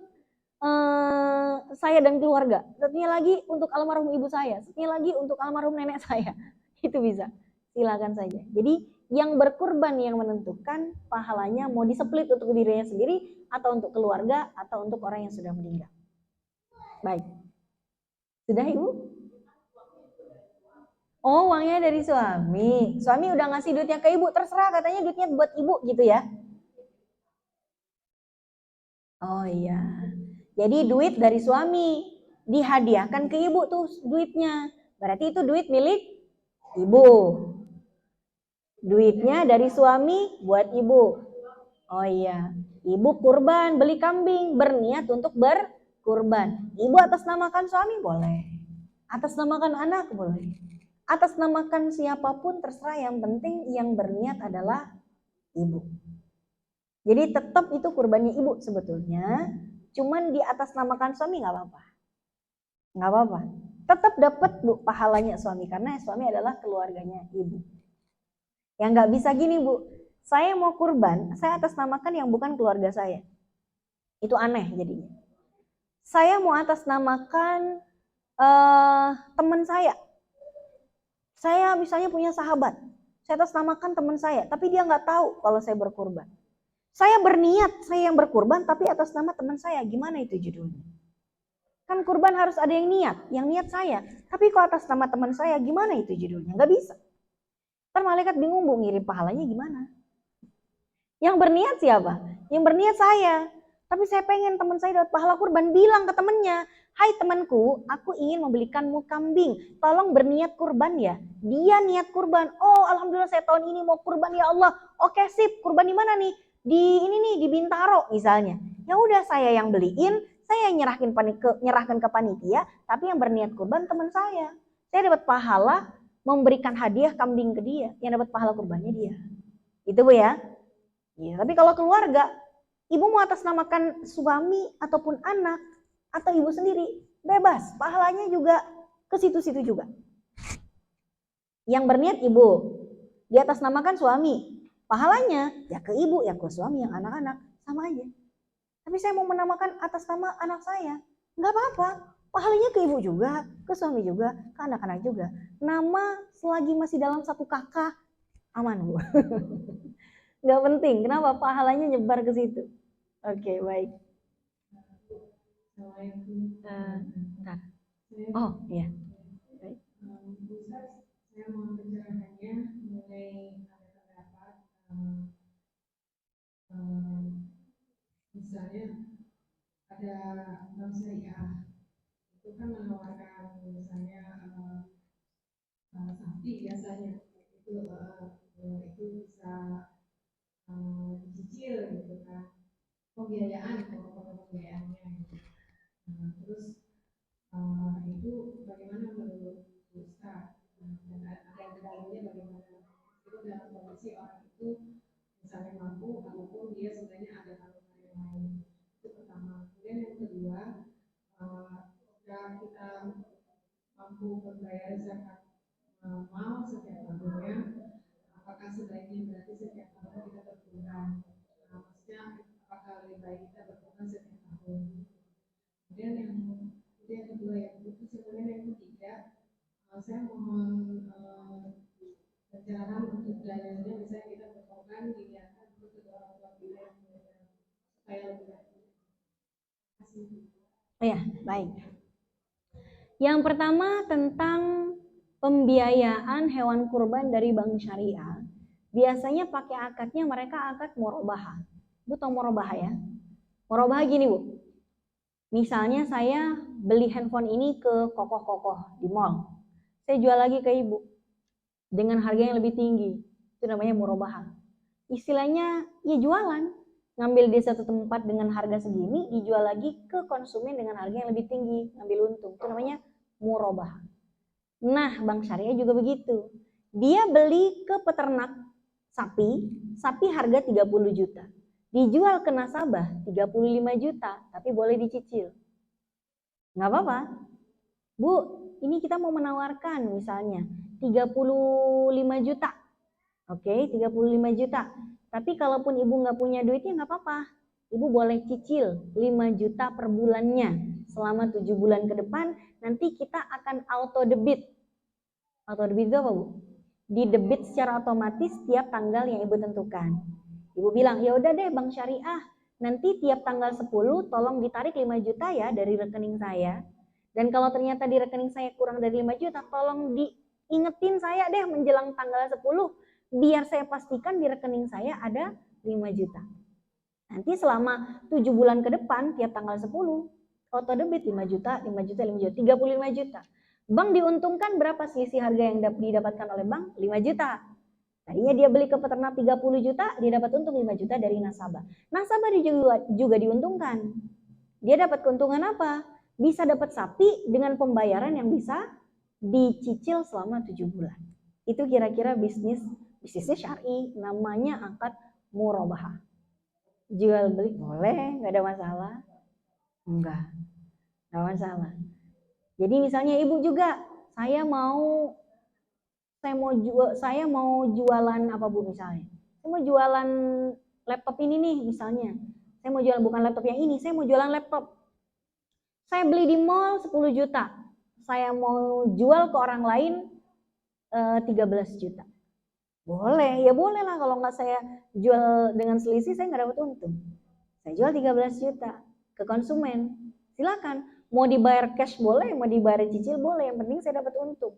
saya dan keluarga. Satunya lagi untuk almarhum ibu saya. Satunya lagi untuk almarhum nenek saya. Itu bisa. Silakan saja. Jadi yang berkurban yang menentukan pahalanya mau diseplit untuk dirinya sendiri atau untuk keluarga atau untuk orang yang sudah meninggal. Baik. Sudah Ibu? Oh, uangnya dari suami. Suami udah ngasih duitnya ke ibu, terserah katanya duitnya buat ibu gitu ya. Oh iya. Jadi duit dari suami dihadiahkan ke ibu tuh duitnya. Berarti itu duit milik ibu. Duitnya dari suami buat ibu. Oh iya. Ibu kurban, beli kambing, berniat untuk berkurban. Ibu atas namakan suami boleh. Atas namakan anak boleh. Atas namakan siapapun terserah, yang penting yang berniat adalah ibu. Jadi tetap itu kurbannya ibu sebetulnya, cuman di atas namakan suami nggak apa-apa. Nggak apa-apa. Tetap dapat Bu pahalanya suami karena suami adalah keluarganya ibu. Yang nggak bisa gini Bu, saya mau kurban, saya atas namakan yang bukan keluarga saya. Itu aneh jadinya. Saya mau atas namakan teman saya. Saya misalnya punya sahabat, saya atas namakan teman saya, tapi dia nggak tahu kalau saya berkurban. Saya berniat, saya yang berkurban, tapi atas nama teman saya. Gimana itu judulnya? Kan kurban harus ada yang niat saya. Tapi kok atas nama teman saya, gimana itu judulnya? Nggak bisa. Ntar malaikat bingung, Bu, ngirim pahalanya gimana? Yang berniat siapa? Yang berniat saya. Tapi saya pengen teman saya dapat pahala kurban, bilang ke temannya, hai temanku, aku ingin membelikanmu kambing, tolong berniat kurban ya. Dia niat kurban, oh alhamdulillah saya tahun ini mau kurban ya Allah. Oke sip, kurban di mana nih? Di ini nih, di Bintaro misalnya. Ya udah saya yang beliin, saya nyerahkan ke panitia, tapi yang berniat kurban teman saya. Saya dapat pahala memberikan hadiah kambing ke dia, yang dapat pahala kurbannya dia. Itu Bu ya. Ya, tapi kalau keluarga, ibu mau atas namakan suami ataupun anak atau ibu sendiri, bebas. Pahalanya juga ke situ-situ juga. Yang berniat ibu, di atas namakan suami. Pahalanya ya ke ibu, ya ke suami, yang anak-anak, sama aja. Tapi saya mau menamakan atas nama anak saya, nggak apa-apa. Pahalanya ke ibu juga, ke suami juga, ke anak-anak juga. Nama selagi masih dalam satu kakak, aman Bu. Nggak penting, kenapa? Pahalanya nyebar ke situ. Oke, baik. Bentar. Oh, iya. Baik. Saya mau pencerahannya mengenai ada terdapat misalnya ada bank syariah itu kan menawarkan misalnya safety biasanya itu bisa dicicil gitu kan pembiayaan pembiayaannya gitu. Terus itu bagaimana menurut Ustaz dan ada dalilnya bagaimana itu dalam kondisi orang itu misalnya mampu ataupun dia sebenarnya ada tanggungan yang lain. Itu pertama. Kemudian yang kedua, jika kita mampu membayar zakat mau setiap tahunnya, apakah sebaiknya berarti setiap tahun kita berkurang? Maksudnya apakah lebih baik kita berkurang setiap tahun? Kemudian yang kedua yang putus, kemudian yang ketiga, saya mohon pencerahan untuk dalilnya, misalnya kita berkorban diniatkan untuk kedua orang tua kita yang supaya lebih baik. Ya, baik. Yang pertama tentang pembiayaan hewan kurban dari bank syariah. Biasanya pakai akadnya mereka akad murabahah. Bu tahu murabahah ya? Murabahah gini bu. Misalnya saya beli handphone ini ke kokoh-kokoh di mall. Saya jual lagi ke ibu dengan harga yang lebih tinggi. Itu namanya murabahah. Istilahnya ya jualan. Ngambil di satu tempat dengan harga segini, dijual lagi ke konsumen dengan harga yang lebih tinggi, ngambil untung. Itu namanya murabahah. Nah, bank syariah juga begitu. Dia beli ke peternak sapi harga 30 juta. Dijual ke nasabah 35 juta, tapi boleh dicicil. Nggak apa-apa. Bu, ini kita mau menawarkan misalnya 35 juta. Oke, 35 juta. Tapi kalaupun ibu nggak punya duitnya nggak apa-apa. Ibu boleh cicil 5 juta per bulannya selama 7 bulan ke depan. Nanti kita akan auto debit. Auto debit itu apa bu? Didebit secara otomatis tiap tanggal yang ibu tentukan. Ibu bilang, ya udah deh bank syariah. Nanti tiap tanggal 10 tolong ditarik 5 juta ya dari rekening saya. Dan kalau ternyata di rekening saya kurang dari 5 juta, tolong diingetin saya deh menjelang tanggal 10 biar saya pastikan di rekening saya ada 5 juta. Nanti selama 7 bulan ke depan tiap tanggal 10 auto debit 5 juta, 5 juta, 5 juta, 35 juta. Bank diuntungkan berapa selisih harga yang didapatkan oleh bank? 5 juta. Tadinya dia beli ke peternak 30 juta, dia dapat untung 5 juta dari nasabah. Nasabah juga diuntungkan. Dia dapat keuntungan apa? Bisa dapat sapi dengan pembayaran yang bisa dicicil selama 7 bulan. Itu kira-kira bisnisnya syar'i, namanya akad murabahah. Jual beli boleh, nggak ada masalah. Nggak masalah. Jadi misalnya ibu juga, saya mau jualan apa bu misalnya? Saya mau jualan laptop ini nih misalnya. Saya mau jualan bukan laptop yang ini, saya mau jualan laptop. Saya beli di mall 10 juta. Saya mau jual ke orang lain 13 juta. Boleh, ya boleh lah kalau nggak saya jual dengan selisih saya nggak dapat untung. Saya jual 13 juta ke konsumen. Silakan, mau dibayar cash boleh, mau dibayar cicil boleh, yang penting saya dapat untung.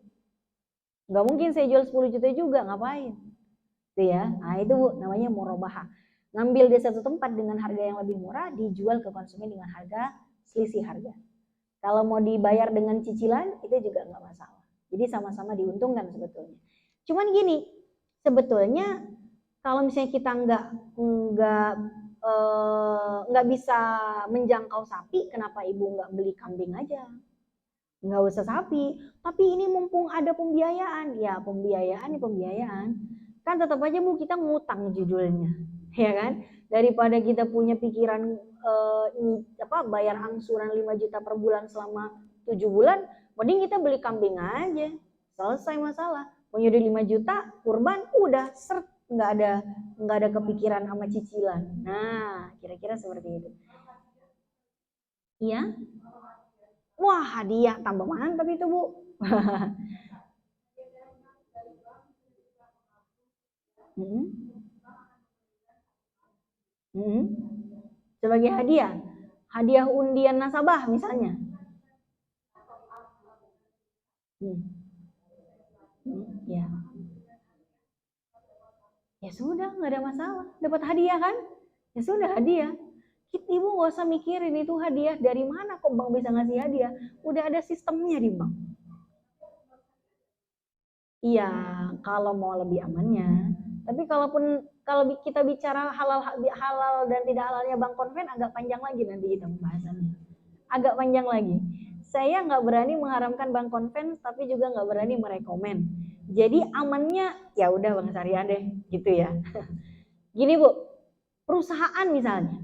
Nggak mungkin saya jual 10 juta juga, ngapain? Itu ya, nah itu bu, namanya murabahah. Ngambil di satu tempat dengan harga yang lebih murah, dijual ke konsumen dengan harga selisih harga. Kalau mau dibayar dengan cicilan, itu juga nggak masalah. Jadi sama-sama diuntungkan sebetulnya. Cuman gini, sebetulnya kalau misalnya kita nggak bisa menjangkau sapi, kenapa ibu nggak beli kambing aja? Nggak usah sapi. Tapi ini mumpung ada pembiayaan, ya pembiayaan. Kan tetap aja bu kita ngutang judulnya, ya kan? Daripada kita punya pikiran bayar angsuran 5 juta per bulan selama 7 bulan, mending kita beli kambing aja. Selesai masalah. Punya duit 5 juta, kurban udah seret, nggak ada kepikiran sama cicilan. Nah, kira-kira seperti itu. Iya? Wah, hadiah tambah mantap itu, Bu. Sebagai hadiah undian nasabah misalnya. Ya. Ya sudah, nggak ada masalah. Dapat hadiah kan? Ya sudah hadiah. Ibu nggak usah mikirin itu hadiah dari mana kok bank bisa ngasih hadiah. Udah ada sistemnya di bank. Iya, kalau mau lebih amannya. Tapi kalau kita bicara halal dan tidak halalnya bank konven agak panjang lagi nanti kita pembahasannya. Agak panjang lagi. Saya nggak berani mengharamkan bank konven, tapi juga nggak berani merekomen. Jadi amannya ya udah bank syariah deh, gitu ya. Gini Bu, perusahaan misalnya.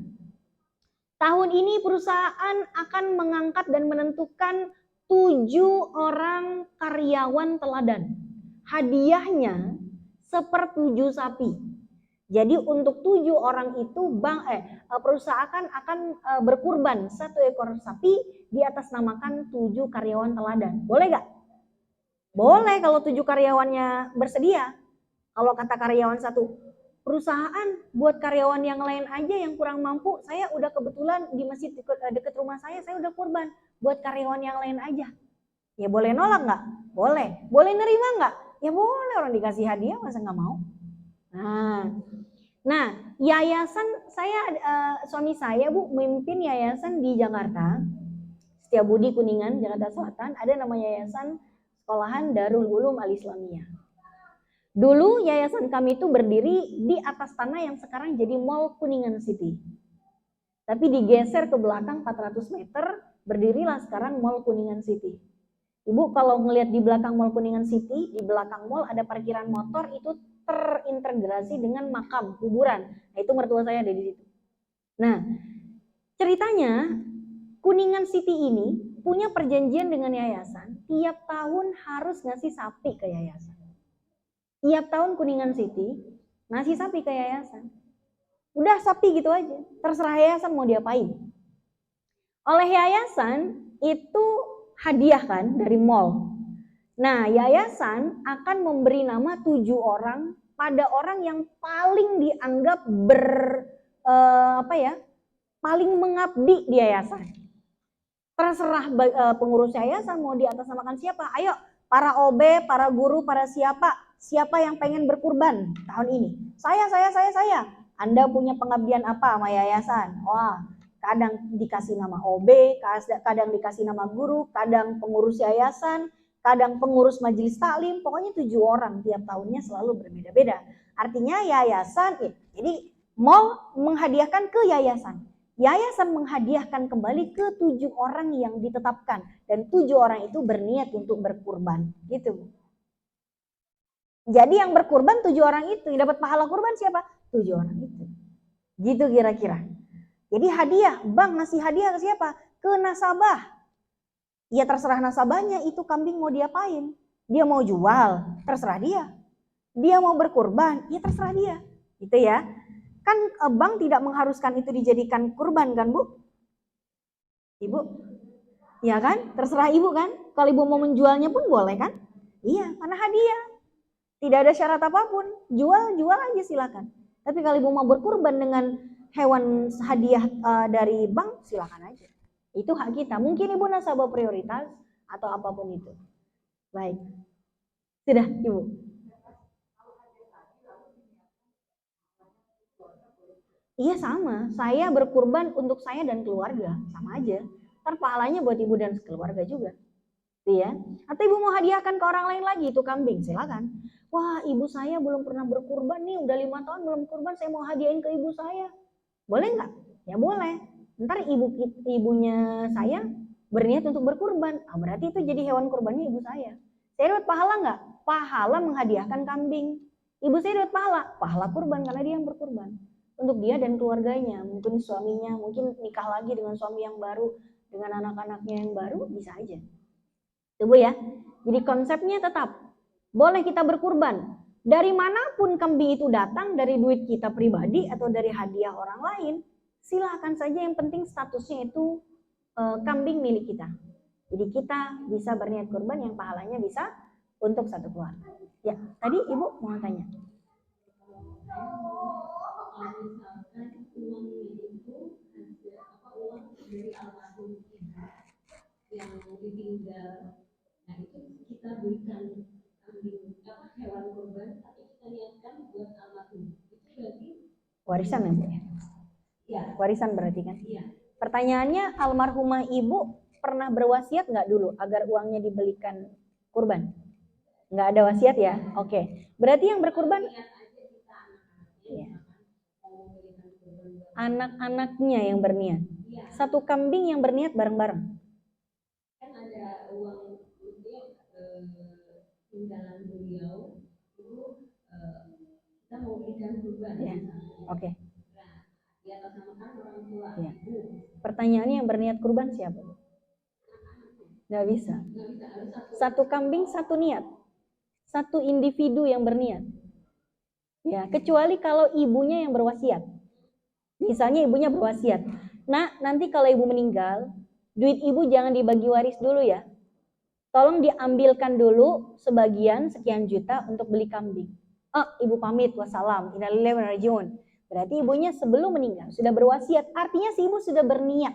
Tahun ini perusahaan akan mengangkat dan menentukan 7 orang karyawan teladan. hadiahnya 1/7 sapi. Jadi untuk 7 orang itu perusahaan akan berkurban 1 ekor sapi di atas namakan 7 karyawan teladan. Boleh gak? Boleh kalau 7 karyawannya bersedia. Kalau kata karyawan satu, perusahaan buat karyawan yang lain aja yang kurang mampu, saya udah kebetulan di masjid deket rumah saya udah kurban. Buat karyawan yang lain aja. Ya boleh nolak nggak? Boleh. Boleh nerima nggak? Ya boleh, orang dikasih hadiah masa nggak mau. Nah, yayasan suami saya Bu memimpin yayasan di Jakarta, Setiabudi Kuningan, Jakarta Selatan. Ada namanya Yayasan Sekolahan Darul Ulum Al Islamiyah. Dulu yayasan kami itu berdiri di atas tanah yang sekarang jadi Mall Kuningan City. Tapi digeser ke belakang 400 meter, berdirilah sekarang Mall Kuningan City. Ibu kalau ngelihat di belakang Mall Kuningan City, di belakang mall ada parkiran motor, itu terintegrasi dengan makam, kuburan. Nah, itu mertua saya ada di situ. Nah, ceritanya Kuningan City ini punya perjanjian dengan yayasan, tiap tahun harus ngasih sapi ke yayasan. Tiap tahun Kuningan City ngasih sapi ke yayasan. Udah sapi gitu aja, terserah yayasan mau diapain. Oleh yayasan itu hadiah kan dari mall. Nah, yayasan akan memberi nama 7 orang pada orang yang paling dianggap paling mengabdi di yayasan. Terserah pengurus yayasan mau diatasnamakan siapa. Ayo, para OB, para guru, para siapa yang pengen berkurban tahun ini? Saya. Anda punya pengabdian apa sama yayasan? Wah, kadang dikasih nama OB, kadang dikasih nama guru, kadang pengurus yayasan, kadang pengurus majelis taklim, pokoknya 7 orang tiap tahunnya selalu berbeda-beda. Artinya yayasan, jadi mau menghadiahkan ke yayasan. Yayasan menghadiahkan kembali ke 7 orang yang ditetapkan, dan 7 orang itu berniat untuk berkurban, gitu. Jadi yang berkurban 7 orang itu, yang dapat pahala kurban siapa? 7 orang itu. Gitu kira-kira. Jadi hadiah, bank ngasih hadiah ke siapa? Ke nasabah. Ya terserah nasabahnya itu kambing mau diapain. Dia mau jual, terserah dia. Dia mau berkurban, ya terserah dia. Gitu ya. Kan bank tidak mengharuskan itu dijadikan kurban kan Bu? Ibu? Ya kan? Terserah ibu kan? Kalau ibu mau menjualnya pun boleh kan? Iya, karena hadiah. Tidak ada syarat apapun. Jual aja silakan. Tapi kalau ibu mau berkurban dengan hewan hadiah dari bank, silakan aja. Itu hak kita. Mungkin ibu nasabah prioritas atau apapun itu. Baik. Sudah, ibu. Iya sama. Saya berkurban untuk saya dan keluarga, sama aja. Ntar pahalanya buat ibu dan keluarga juga. Ya. Atau ibu mau hadiahkan ke orang lain lagi itu kambing, silakan. Wah, ibu saya belum pernah berkurban nih, udah 5 tahun belum kurban, saya mau hadiahin ke ibu saya. Boleh nggak? Ya boleh. Ntar ibunya saya berniat untuk berkurban. Berarti itu jadi hewan kurbannya ibu saya. Saya dapat pahala nggak? Pahala menghadiahkan kambing. Ibu saya dapat pahala kurban karena dia yang berkurban. Untuk dia dan keluarganya, mungkin suaminya, mungkin nikah lagi dengan suami yang baru, dengan anak-anaknya yang baru, bisa aja. Tuh ya. Jadi konsepnya tetap boleh kita berkurban. Dari manapun kambing itu datang, dari duit kita pribadi atau dari hadiah orang lain, silakan saja, yang penting statusnya itu kambing milik kita. Jadi kita bisa berniat kurban yang pahalanya bisa untuk satu keluarga. Ya, tadi ibu mau tanya. Misalkan uangnya itu uang dari almarhum yang ditinggal, nah itu kita berikan kambing hewan kurban, tapi kita niatkan buat almarhum, itu berarti warisan ya Bu? Ya, warisan berarti kan? Iya. Pertanyaannya, almarhumah ibu pernah berwasiat nggak dulu agar uangnya dibelikan kurban? Nggak ada wasiat ya? Oke. Berarti yang berkurban ya, anak-anaknya yang berniat. Satu kambing yang berniat bareng-bareng. Kan ada uang tinggalan beliau itu kita mau berikan kurban. Ya. Oke. Di atas namakan orang tua. Ya. Pertanyaannya, yang berniat kurban siapa? Nggak bisa. Satu kambing satu niat. satu individu yang berniat. Ya, kecuali kalau ibunya yang berwasiat. Misalnya ibunya berwasiat, nah nanti kalau ibu meninggal, duit ibu jangan dibagi waris dulu ya. Tolong diambilkan dulu sebagian sekian juta untuk beli kambing. Oh, ibu pamit, wassalam, innalillahi wa inna ilaihi raji'un. Berarti ibunya sebelum meninggal sudah berwasiat, artinya si ibu sudah berniat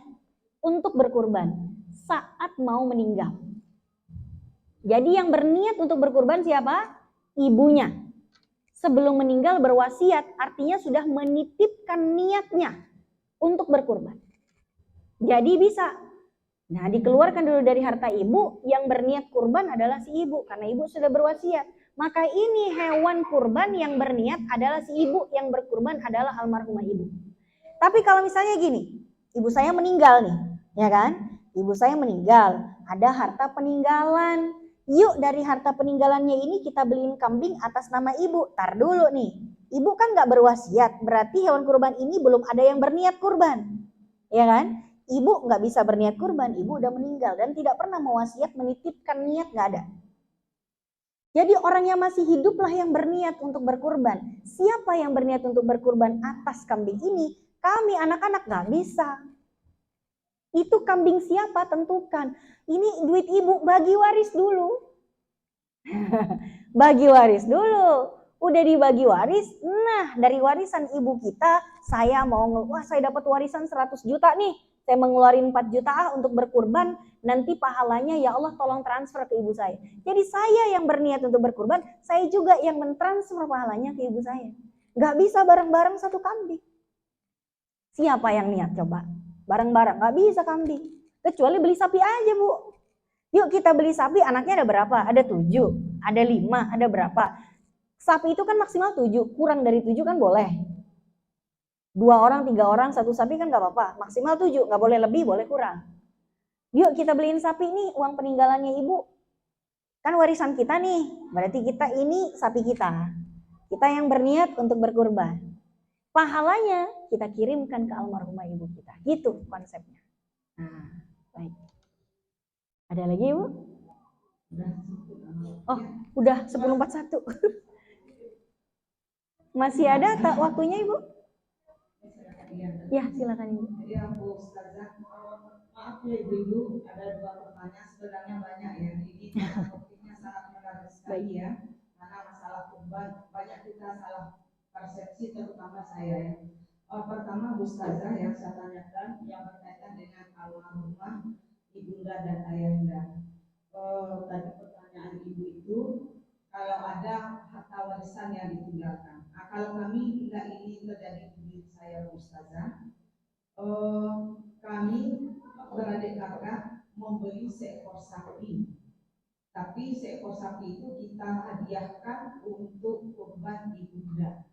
untuk berkurban saat mau meninggal. Jadi yang berniat untuk berkurban siapa? Ibunya. Sebelum meninggal berwasiat, artinya sudah menitipkan niatnya untuk berkurban. Jadi bisa. Nah, dikeluarkan dulu dari harta ibu, yang berniat kurban adalah si ibu, karena ibu sudah berwasiat. Maka ini hewan kurban yang berniat adalah si ibu, yang berkurban adalah almarhumah ibu. Tapi kalau misalnya gini, ibu saya meninggal nih, ya kan? Ibu saya meninggal, ada harta peninggalan. Yuk dari harta peninggalannya ini kita beliin kambing atas nama ibu. Tar dulu nih, ibu kan gak berwasiat, berarti hewan kurban ini belum ada yang berniat kurban. Ya kan? Ibu gak bisa berniat kurban, ibu udah meninggal dan tidak pernah mewasiat, menitipkan niat, gak ada. Jadi orang yang masih hiduplah yang berniat untuk berkurban. Siapa yang berniat untuk berkurban atas kambing ini? Kami anak-anak gak bisa. Itu kambing siapa? Tentukan. Ini duit ibu, bagi waris dulu. Bagi waris dulu. Udah dibagi waris, nah dari warisan ibu kita, saya mau, wah saya dapat warisan 100 juta nih. Saya mengeluarkan 4 juta untuk berkurban, nanti pahalanya ya Allah tolong transfer ke ibu saya. Jadi saya yang berniat untuk berkurban, saya juga yang mentransfer pahalanya ke ibu saya. Gak bisa bareng-bareng satu kambing. Siapa yang niat coba? Bareng-bareng, gak bisa kambing. Kecuali beli sapi aja bu. Yuk kita beli sapi, anaknya ada berapa? Ada 7, ada 5, ada berapa? Sapi itu kan maksimal 7, kurang dari 7 kan boleh. 2 orang, 3 orang, satu sapi kan gak apa-apa. Maksimal 7, gak boleh lebih, boleh kurang. Yuk kita beliin sapi nih, uang peninggalannya ibu. Kan warisan kita nih, berarti kita ini sapi kita. Kita yang berniat untuk berkurban. Pahalanya kita kirimkan ke almarhumah ibu kita. Gitu konsepnya. Nah, baik. Ada lagi ibu? Oh, udah 10:41. Masih ada tak waktunya ibu? Ya, silakan ibu. Ya Bu Ustazah, maaf ya ibu, ada 2 pertanyaan, sebenarnya banyak ya. Ini topiknya sangat menarik sekali ya. Karena masalah kurban banyak kita salah persepsi, terutama saya ya. Pertama Bu Ustazah yang saya tanyakan yang berkaitan dengan almarhumah ibunda dan ayahanda. Tadi pertanyaan ibu itu kalau ada harta warisan yang ditinggalkan. Nah, kalau kami tidak ingin terjadi di diri saya Bu Ustazah, kami beradik kakak membeli seekor sapi. Tapi seekor sapi itu kita hadiahkan untuk kurban ibunda.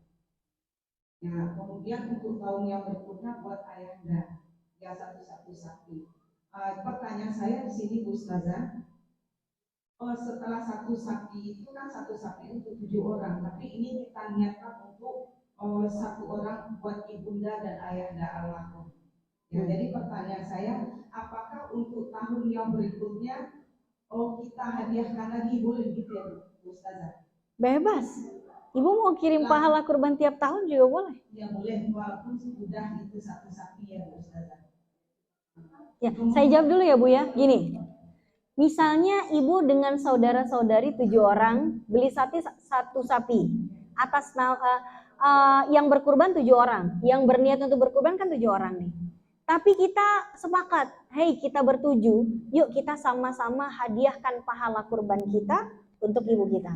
Ya, kemudian untuk tahun yang berikutnya buat ayahanda, ya satu sapi. Pertanyaan saya di sini Bu Ustazah, setelah satu sapi itu kan satu sapi untuk 7 orang, tapi ini kita niatkan untuk 1 orang buat ibunda dan ayahanda almarhum. Ya, jadi pertanyaan saya, apakah untuk tahun yang berikutnya kita hadiahkan lagi, boleh gitu ya Bu Ustazah? Bebas. Ibu mau kirim pahala kurban tiap tahun juga boleh. Ya boleh, walaupun sudah itu satu sapi ya Bu Ustazah. Ya, saya jawab dulu ya Bu ya. Gini, misalnya ibu dengan saudara-saudari 7 orang beli satu sapi atas yang berkurban 7 orang, yang berniat untuk berkurban kan 7 orang nih. Tapi kita sepakat, hey kita bertujuh, yuk kita sama-sama hadiahkan pahala kurban kita untuk ibu kita.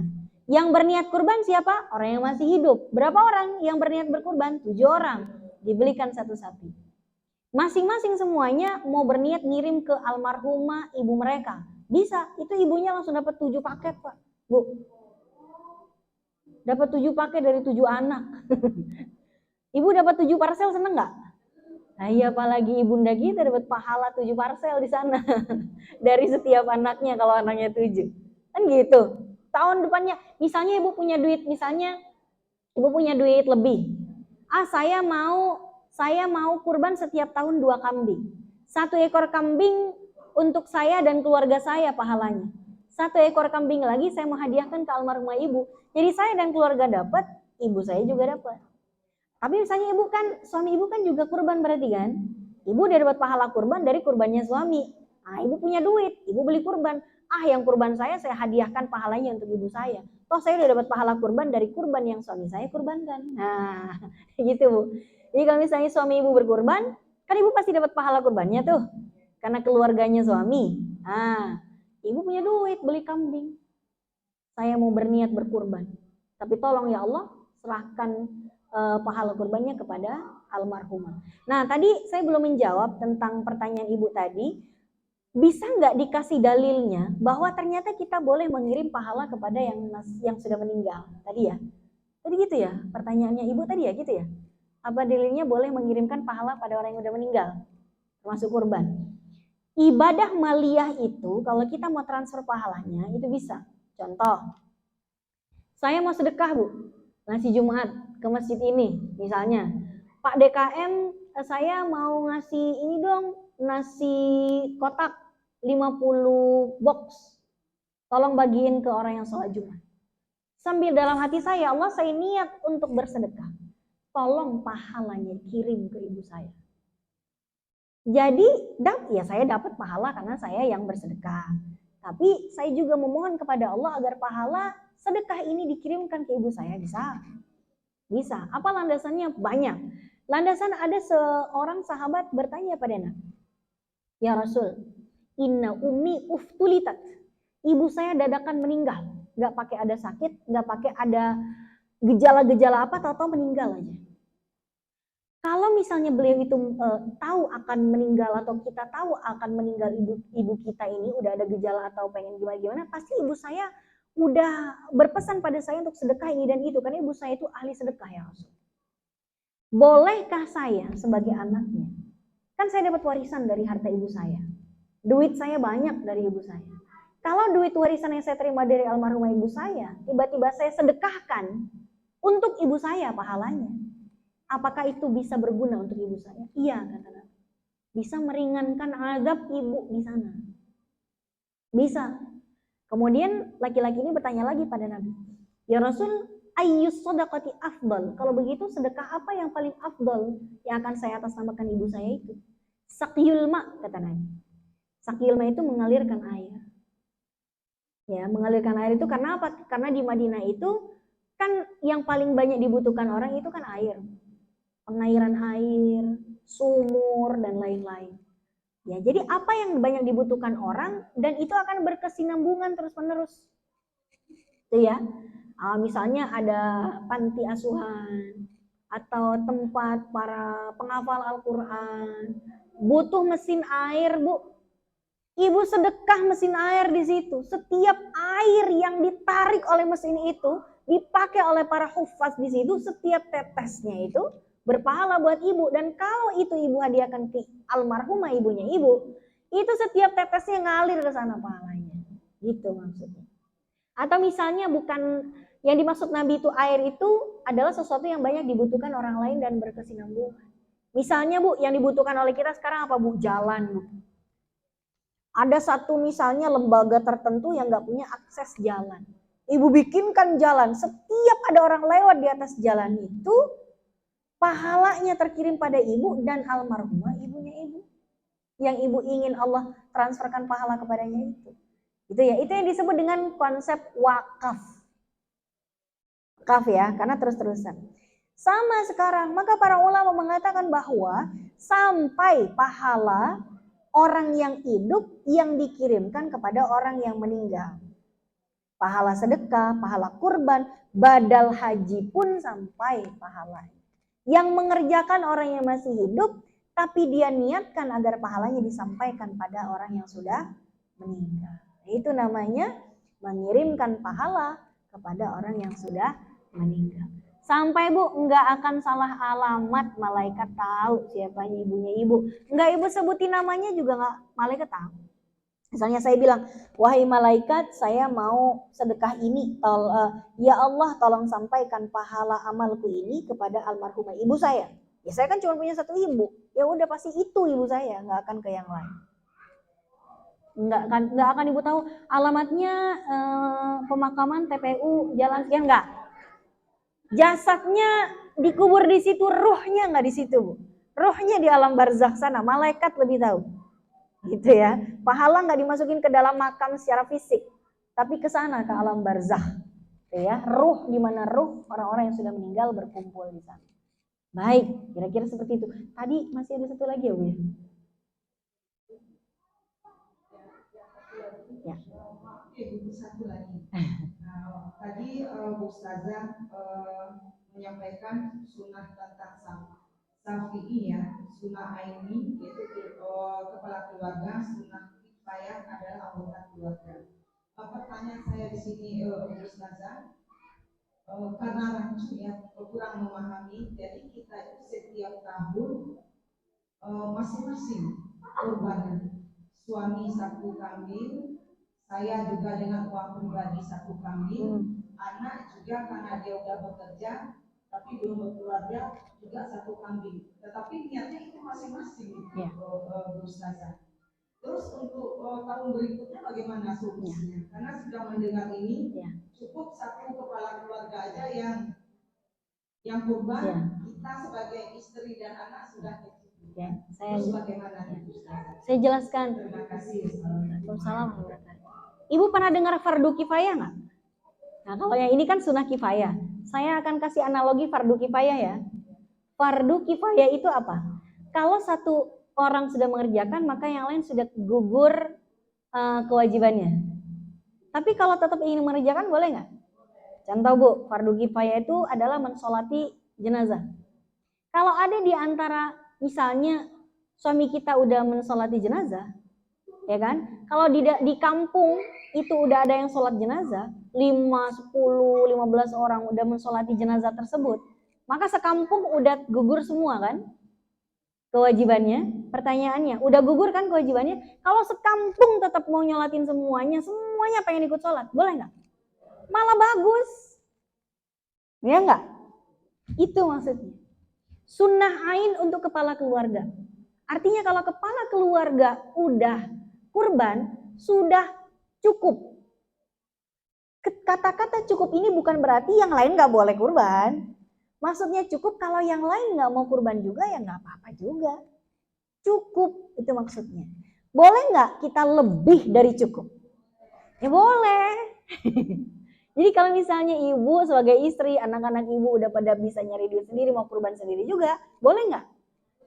Yang berniat kurban siapa? Orang yang masih hidup. Berapa orang yang berniat berkurban? 7 orang. Dibelikan satu sapi. Masing-masing semuanya mau berniat ngirim ke almarhumah ibu mereka. Bisa, itu ibunya langsung dapat 7 paket Pak. Bu. Dapat 7 paket dari 7 anak. Ibu dapat 7 parcel, seneng gak? Nah iya, apalagi ibunda kita dapat pahala 7 parcel di sana. Dari setiap anaknya kalau anaknya 7. Kan gitu. Tahun depannya, misalnya ibu punya duit, lebih. Saya mau kurban setiap tahun 2 kambing. 1 ekor kambing untuk saya dan keluarga saya pahalanya. 1 ekor kambing lagi saya mau hadiahkan ke almarhumah ibu. Jadi saya dan keluarga dapat, ibu saya juga dapat. Tapi misalnya suami ibu kan juga kurban berarti kan? Ibu udah dapat pahala kurban dari kurbannya suami. Nah, ibu punya duit, ibu beli kurban. Yang kurban saya hadiahkan pahalanya untuk ibu saya. Toh saya udah dapat pahala kurban dari kurban yang suami saya kurbankan. Nah, gitu Bu. Jadi kalau misalnya suami ibu berkurban, kan ibu pasti dapat pahala kurbannya tuh. Karena keluarganya suami. Nah, ibu punya duit beli kambing. Saya mau berniat berkurban. Tapi tolong ya Allah, serahkan pahala kurbannya kepada almarhumah. Nah, tadi saya belum menjawab tentang pertanyaan ibu tadi. Bisa nggak dikasih dalilnya bahwa ternyata kita boleh mengirim pahala kepada yang sudah meninggal? Tadi ya? Tadi gitu ya? Pertanyaannya ibu tadi ya gitu ya? Apa dalilnya boleh mengirimkan pahala pada orang yang sudah meninggal? Termasuk kurban. Ibadah maliyah itu kalau kita mau transfer pahalanya itu bisa. Contoh, saya mau sedekah Bu, ngasih Jumat ke masjid ini misalnya. Pak DKM, saya mau ngasih ini dong, nasi kotak 50 box. Tolong bagiin ke orang yang sholat Jumat. Sambil dalam hati saya, Allah saya niat untuk bersedekah. Tolong pahalanya kirim ke ibu saya. Jadi ya saya dapat pahala karena saya yang bersedekah. Tapi saya juga memohon kepada Allah agar pahala sedekah ini dikirimkan ke ibu saya. Bisa. Apa landasannya? Banyak. Landasan ada seorang sahabat bertanya pada Nabi. Ya Rasul, inna ummi uftulitat. Ibu saya dadakan meninggal. Gak pakai ada sakit, gak pakai ada gejala-gejala apa, tahu-tahu meninggal aja. Kalau misalnya beliau itu tahu akan meninggal atau kita tahu akan meninggal ibu kita ini udah ada gejala atau pengen gimana, pasti ibu saya udah berpesan pada saya untuk sedekah ini dan itu, karena ibu saya itu ahli sedekah ya Rasul. Bolehkah saya sebagai anaknya? Kan saya dapat warisan dari harta ibu saya. Duit saya banyak dari ibu saya. Kalau duit warisan yang saya terima dari almarhumah ibu saya, tiba-tiba saya sedekahkan untuk ibu saya pahalanya. Apakah itu bisa berguna untuk ibu saya? Iya, kata Nabi. Bisa meringankan azab ibu di sana. Bisa. Kemudian laki-laki ini bertanya lagi pada Nabi. Ya Rasul, ayyus sadaqati afdal. Kalau begitu sedekah apa yang paling afdal yang akan saya atasnamakan ibu saya itu? Sakyul ma, kata Nabi. Sakyul ma itu mengalirkan air. Ya, mengalirkan air itu karena apa? Karena di Madinah itu kan yang paling banyak dibutuhkan orang itu kan air. Pengairan air, sumur, dan lain-lain. Ya, jadi apa yang banyak dibutuhkan orang dan itu akan berkesinambungan terus-menerus. Itu ya. Misalnya ada panti asuhan atau tempat para penghafal Al-Qur'an, butuh mesin air, Bu. Ibu sedekah mesin air di situ. Setiap air yang ditarik oleh mesin itu dipakai oleh para hufaz di situ, setiap tetesnya itu berpahala buat ibu. Dan kalau itu ibu hadiahkan ke almarhumah ibunya ibu, itu setiap tetesnya ngalir ke sana pahalanya. Gitu maksudnya. Atau misalnya bukan yang dimaksud Nabi itu air itu adalah sesuatu yang banyak dibutuhkan orang lain dan berkesinambungan. Misalnya Bu, yang dibutuhkan oleh kita sekarang apa Bu? Jalan Bu. Ada satu misalnya lembaga tertentu yang nggak punya akses jalan. Ibu bikinkan jalan, setiap ada orang lewat di atas jalan itu, pahalanya terkirim pada ibu dan almarhumah ibunya ibu. Yang ibu ingin Allah transferkan pahala kepadanya itu. Itu ya, itu yang disebut dengan konsep wakaf. Wakaf ya, karena terus-terusan. Sama sekarang, maka para ulama mengatakan bahwa sampai pahala orang yang hidup yang dikirimkan kepada orang yang meninggal. Pahala sedekah, pahala kurban, badal haji pun sampai pahala. Yang mengerjakan orang yang masih hidup, tapi dia niatkan agar pahalanya disampaikan pada orang yang sudah meninggal. Itu namanya mengirimkan pahala kepada orang yang sudah meninggal. Sampai Bu, enggak akan salah alamat, malaikat tahu siapa ibunya ibu. Enggak ibu sebutin namanya juga enggak, malaikat tahu. Misalnya saya bilang, wahai malaikat, saya mau sedekah ini. Ya Allah, tolong sampaikan pahala amalku ini kepada almarhumah ibu saya. Ya saya kan cuma punya satu ibu. Ya udah pasti itu ibu saya, enggak akan ke yang lain. nggak akan ibu tahu alamatnya pemakaman TPU jalan sekian, nggak. Jasadnya dikubur di situ, ruhnya nggak di situ, Bu. Ruhnya di alam barzakh sana, malaikat lebih tahu. Gitu ya. Pahala nggak dimasukin ke dalam makam secara fisik, tapi ke sana, ke alam barzakh. Gitu ya. Ruh, di mana ruh orang-orang yang sudah meninggal berkumpul di sana. Baik, kira-kira seperti itu. Tadi masih ada satu lagi ya, Bu ya? Ya. Oke, satu lagi. Tadi Bu Ustazah menyampaikan sunnah tentang Syafi'i ya, sunnah aini yaitu kepala keluarga, sunnah kifayah adalah anggota keluarga. Pertanyaan saya di sini Bu Ustazah, karena rancu ya kurang memahami, jadi kita itu setiap tahun masing-masing kurban. Suami satu kambing, saya juga dengan uang pribadi satu kambing, anak juga karena dia udah bekerja tapi belum berkeluarga juga satu kambing. Tetapi niatnya itu masing-masing, Bu Ustazah. Terus untuk tahun berikutnya bagaimana solusinya? Karena sudah mendengar ini, cukup satu kepala keluarga aja yang kurban, kita sebagai istri dan anak sudah kecil. Terus bagaimana? Saya jelaskan. Terima kasih. Waalaikumsalam. Ibu pernah dengar fardu kifayah nggak? Nah, kalau yang ini kan sunnah kifayah. Saya akan kasih analogi fardu kifayah ya. Fardu kifayah itu apa? Kalau satu orang sudah mengerjakan, maka yang lain sudah gugur kewajibannya. Tapi kalau tetap ingin mengerjakan, boleh nggak? Contoh Bu, fardu kifayah itu adalah mensolati jenazah. Kalau ada di antara, misalnya suami kita udah mensolati jenazah, ya kan? Kalau di kampung itu udah ada yang sholat jenazah, 5, 10, 15 orang udah mensolati jenazah tersebut, maka sekampung udah gugur semua kan kewajibannya. Pertanyaannya, udah gugur kan kewajibannya? Kalau sekampung tetap mau nyolatin semuanya pengen ikut sholat, boleh nggak? Malah bagus, ya nggak? Itu maksudnya. Sunnah ain untuk kepala keluarga. Artinya kalau kepala keluarga udah kurban, sudah cukup. Kata-kata cukup ini bukan berarti yang lain nggak boleh kurban. Maksudnya cukup kalau yang lain nggak mau kurban juga ya nggak apa-apa juga. Cukup itu maksudnya. Boleh nggak kita lebih dari cukup? Ya boleh. Jadi kalau misalnya ibu sebagai istri, anak-anak ibu udah pada bisa nyari duit sendiri, mau kurban sendiri juga, boleh nggak?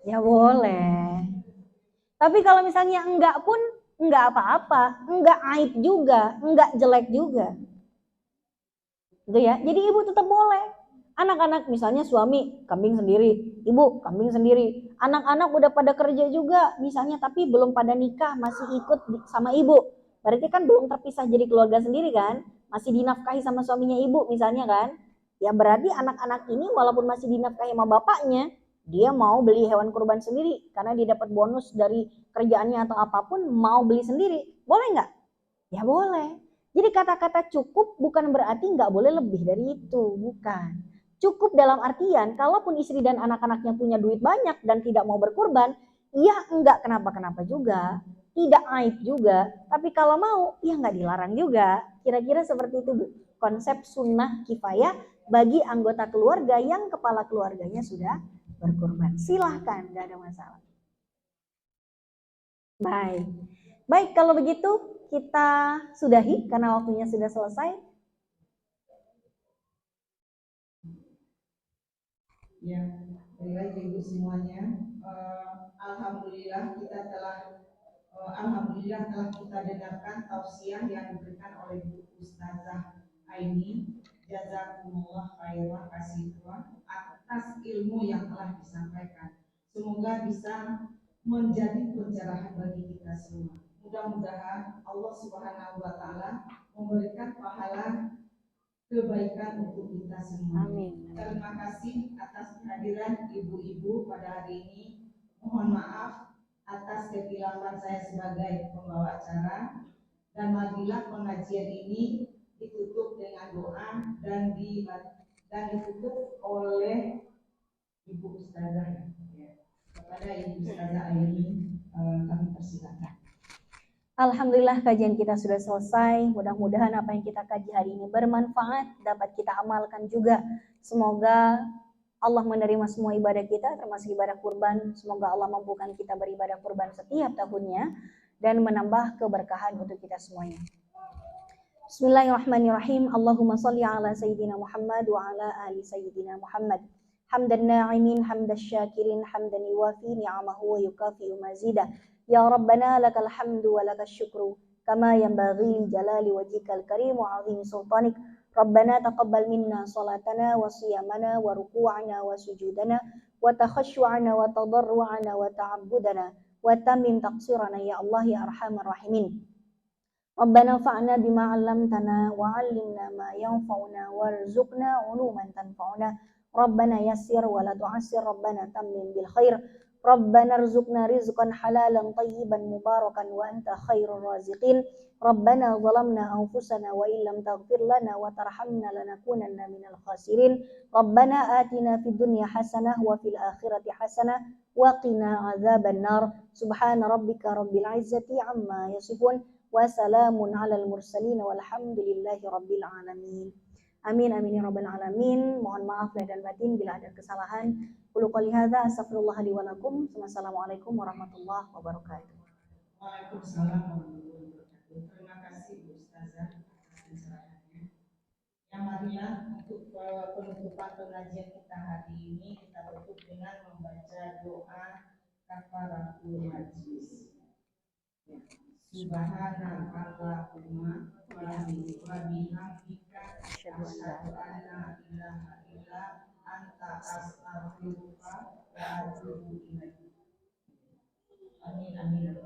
Ya boleh. Tapi kalau misalnya enggak pun, enggak apa-apa, enggak aib juga, enggak jelek juga. Gitu ya. Jadi ibu tetap boleh. Anak-anak misalnya suami kambing sendiri, ibu kambing sendiri. Anak-anak udah pada kerja juga misalnya tapi belum pada nikah, masih ikut sama ibu. Berarti kan belum terpisah jadi keluarga sendiri kan? Masih dinafkahi sama suaminya ibu misalnya kan? Ya berarti anak-anak ini walaupun masih dinafkahi sama bapaknya, dia mau beli hewan kurban sendiri karena dia dapat bonus dari kerjaannya atau apapun, mau beli sendiri. Boleh nggak? Ya boleh. Jadi kata-kata cukup bukan berarti nggak boleh lebih dari itu, bukan. Cukup dalam artian, kalaupun istri dan anak-anaknya punya duit banyak dan tidak mau berkurban, ya enggak kenapa-kenapa juga, tidak aib juga. Tapi kalau mau, ya nggak dilarang juga. Kira-kira seperti itu Bu, konsep sunnah kifayah bagi anggota keluarga yang kepala keluarganya sudah berkurban. Silahkan, nggak ada masalah. Baik. Baik, kalau begitu kita sudahi karena waktunya sudah selesai. Ya, baiklah ibu semuanya. Alhamdulillah telah kita dengarkan tausiah yang diberikan oleh Bu Ustazah Aini. Jazakumullah khairan kasihah atas ilmu yang telah disampaikan. Semoga bisa menjadi pencerahan bagi kita semua. Mudah-mudahan Allah Subhanahu wa taala memberikan pahala kebaikan untuk kita semua. Amin. Terima kasih atas kehadiran ibu-ibu pada hari ini. Mohon maaf atas kehilangan saya sebagai pembawa acara, dan marilah pengajian ini ditutup dengan doa dan ditutup oleh Ibu Ustazah. Kepada Ibu Ustazah Aini kami persilakan. Alhamdulillah kajian kita sudah selesai. Mudah-mudahan apa yang kita kaji hari ini bermanfaat, dapat kita amalkan juga. Semoga Allah menerima semua ibadah kita, termasuk ibadah kurban. Semoga Allah mampukan kita beribadah kurban setiap tahunnya dan menambah keberkahan untuk kita semuanya. Bismillahirrahmanirrahim. Allahumma salli ala Sayyidina Muhammad wa ala ali Sayyidina Muhammad. Hamdan na'imin, hamdan syakirin, hamdan yuwafi ni'amahu wa yukafi'u mazidah. Ya Rabbana lakal hamdu wa lakal syukru kama yanbaghi li jalali wajhikal karim wa 'azimi sultanik. Rabbana taqabbal minna salatana wa siyamana wa ruku'ana wa sujudana wa takhashu'ana wa tadarru'ana wa ta'abbudana wa tamim taqsirana ya Allah ya arhamar rahimin. Rabbana fa'na bima 'allamtana wa 'allimna ma yanfa'una warzuqna 'uluman tanfa'una. Rabbana yassir wa la tu'assir, Rabbana tammim bil khair. Rabbana rzuqna rizqan halalan tayyiban mubarakan wa anta khairur raziqin. Rabbana zalamna anfusana wa illam taghfir lana wa tarhamna lanakunanna minal khasirin. Rabbana atina fid dunya hasanah wa fil akhirati hasanah wa qina adzaban nar. Subhana rabbika rabbil izzati amma yasifun wa salamun alal mursalin walhamdulillahi rabbil alamin. Amin amin ya rabbal alamin. Mohon maaf lahir dan batin bila ada kesalahan. Qulu qouli hadza astaghfirullah li wa lakum. Wassalamualaikum warahmatullahi wabarakatuh. Waalaikumsalam warahmatullahi wabarakatuh. Terima kasih Bu Ustazah atas pencerahannya. Yang marilah untuk penutupan pengajian kita hari ini kita tutup dengan membaca doa kafaratul majlis. Subhanakallahumma wa bihamdika asyhadu an la ilaha illa anta astaghfiruka wa atubu ilaik. Amin amin.